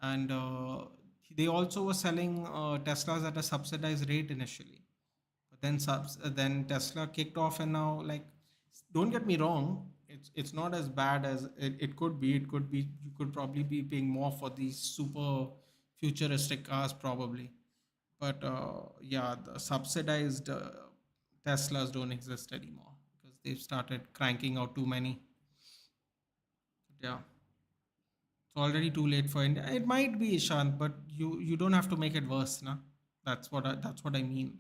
And they also were selling Teslas at a subsidized rate initially, but then Tesla kicked off, and now, like, don't get me wrong, it's not as bad as it could be. It could be, you could probably be paying more for these super futuristic cars probably, but yeah, the subsidized Teslas don't exist anymore because they've started cranking out too many. Yeah, it's already too late for India. It might be, Ishant, but you don't have to make it worse, na. That's what I mean.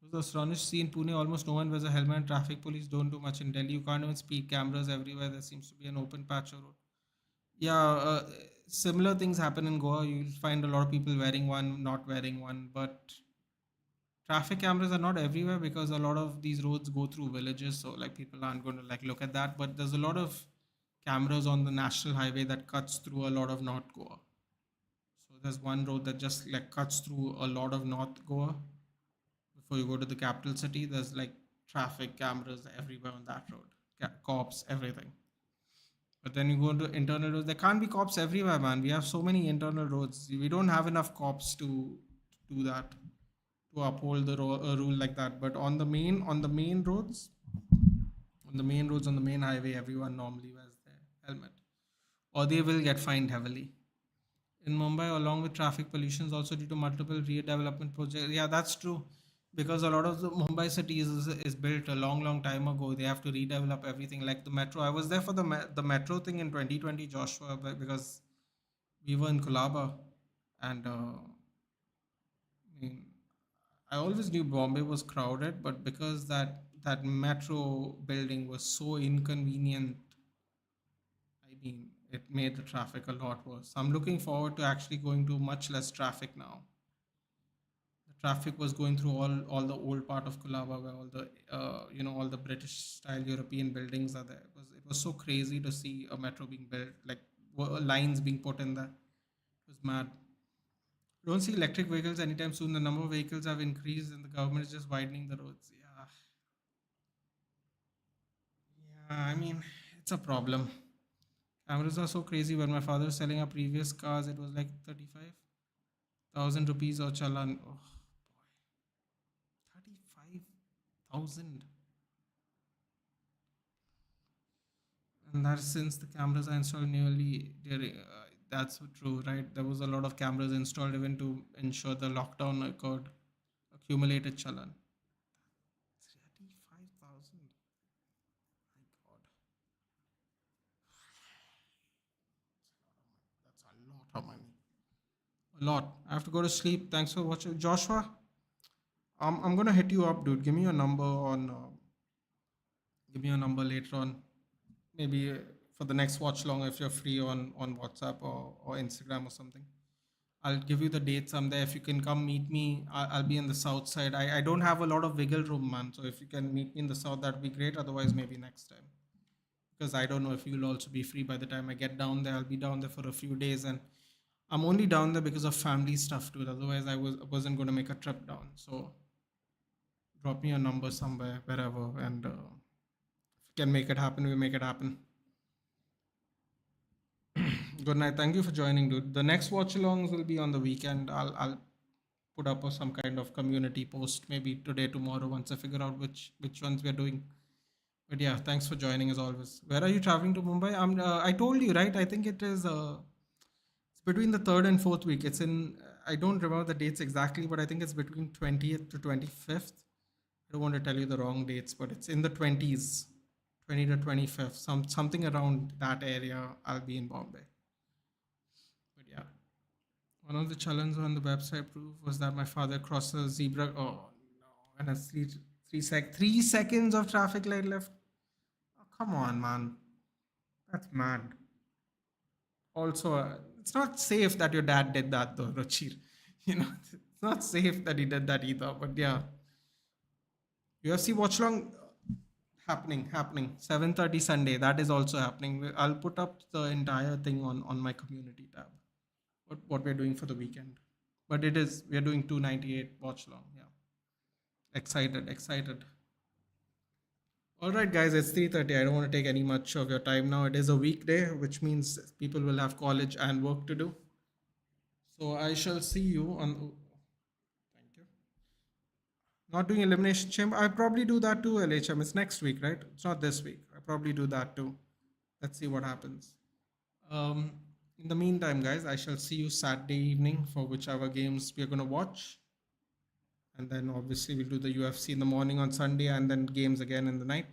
The Astonish sea in Pune, almost no one wears a helmet, and traffic police don't do much in Delhi. You can't even speed cameras everywhere. There seems to be an open patch of road. Yeah, similar things happen in Goa. You'll find a lot of people wearing one, not wearing one, but traffic cameras are not everywhere because a lot of these roads go through villages, so like people aren't going to like look at that. But there's a lot of cameras on the national highway that cuts through a lot of North Goa. So there's one road that just like cuts through a lot of North Goa before you go to the capital city. There's like traffic cameras everywhere on that road, cops, everything. But then you go to internal roads, there can't be cops everywhere, man. We have so many internal roads, we don't have enough cops to do that, to uphold the rule like that. But on the main roads, on the main highway, everyone normally wears their helmet, or they will get fined heavily. In Mumbai, along with traffic pollution, is also due to multiple redevelopment projects. Yeah, that's true. Because a lot of the Mumbai city is built a long, long time ago. They have to redevelop everything, like the metro. I was there for the metro thing in 2020, Joshua, because we were in Kolaba, and I mean, I always knew Bombay was crowded, but because that metro building was so inconvenient, I mean, it made the traffic a lot worse. I'm looking forward to actually going to much less traffic now. The traffic was going through all the old part of Colaba where all the all the British style European buildings are there. It was so crazy to see a metro being built, like lines being put in there. It was mad. Don't see electric vehicles anytime soon. The number of vehicles have increased, and the government is just widening the roads. Yeah, yeah. I mean, it's a problem. Cameras are so crazy. When my father was selling our previous cars, it was like 35,000 rupees or challan. Oh, 35,000. And that's since the cameras are installed nearly during. That's so true, right? There was a lot of cameras installed even to ensure the lockdown occurred. Accumulated challan. 35,000. My God, that's a lot of money. A lot. I have to go to sleep. Thanks for watching, Joshua. I'm gonna hit you up, dude. Give me your number later on. Maybe for the next watch long if you're free on WhatsApp or Instagram or something. I'll give you the dates. I'm there. If you can come meet me, I'll be in the south side. I don't have a lot of wiggle room, man. So if you can meet me in the south, that'd be great. Otherwise, maybe next time. Because I don't know if you'll also be free by the time I get down there. I'll be down there for a few days, and I'm only down there because of family stuff, dude. Otherwise, I wasn't going to make a trip down. So drop me a number somewhere, wherever, and can make it happen, we make it happen. Good night. Thank you for joining, dude. The next watch alongs will be on the weekend. I'll put up some kind of community post maybe today, tomorrow, once I figure out which ones we're doing. But yeah, thanks for joining as always. Where are you traveling to Mumbai? I told you, right? I think it is it's between the third and fourth week. It's in I don't remember the dates exactly, but I think it's between 20th to 25th. I don't want to tell you the wrong dates, but it's in the 20s, 20 to 25th, something around that area. I'll be in Bombay. But yeah, one of the challenges on the website proof was that my father crossed a zebra. Oh no! And it's 3 seconds of traffic light left. Oh, come on, man. That's mad. Also, it's not safe that your dad did that though, Rachir. It's not safe that he did that either. But yeah, UFC Watchalong happening 7:30 Sunday. That is also happening. I'll put up the entire thing on my community tab. What we're doing for the weekend. But we're doing 298 Watchalong. Yeah, excited. All right, guys, it's 3:30. I don't want to take any much of your time now. It is a weekday, which means people will have college and work to do. So I shall see you on. Thank you. Not doing elimination chamber. I probably do that too, LHM. It's next week, right? It's not this week. I probably do that too. Let's see what happens. Um, in the meantime, guys, I shall see you Saturday evening for whichever games we are going to watch. And then obviously we'll do the UFC in the morning on Sunday and then games again in the night.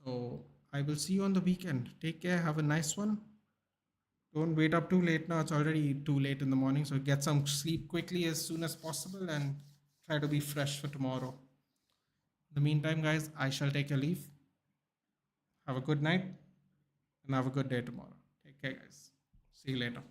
So I will see you on the weekend. Take care. Have a nice one. Don't wait up too late now. It's already too late in the morning. So get some sleep quickly as soon as possible and try to be fresh for tomorrow. In the meantime, guys, I shall take a leave. Have a good night and have a good day tomorrow. Take care, guys. See you later.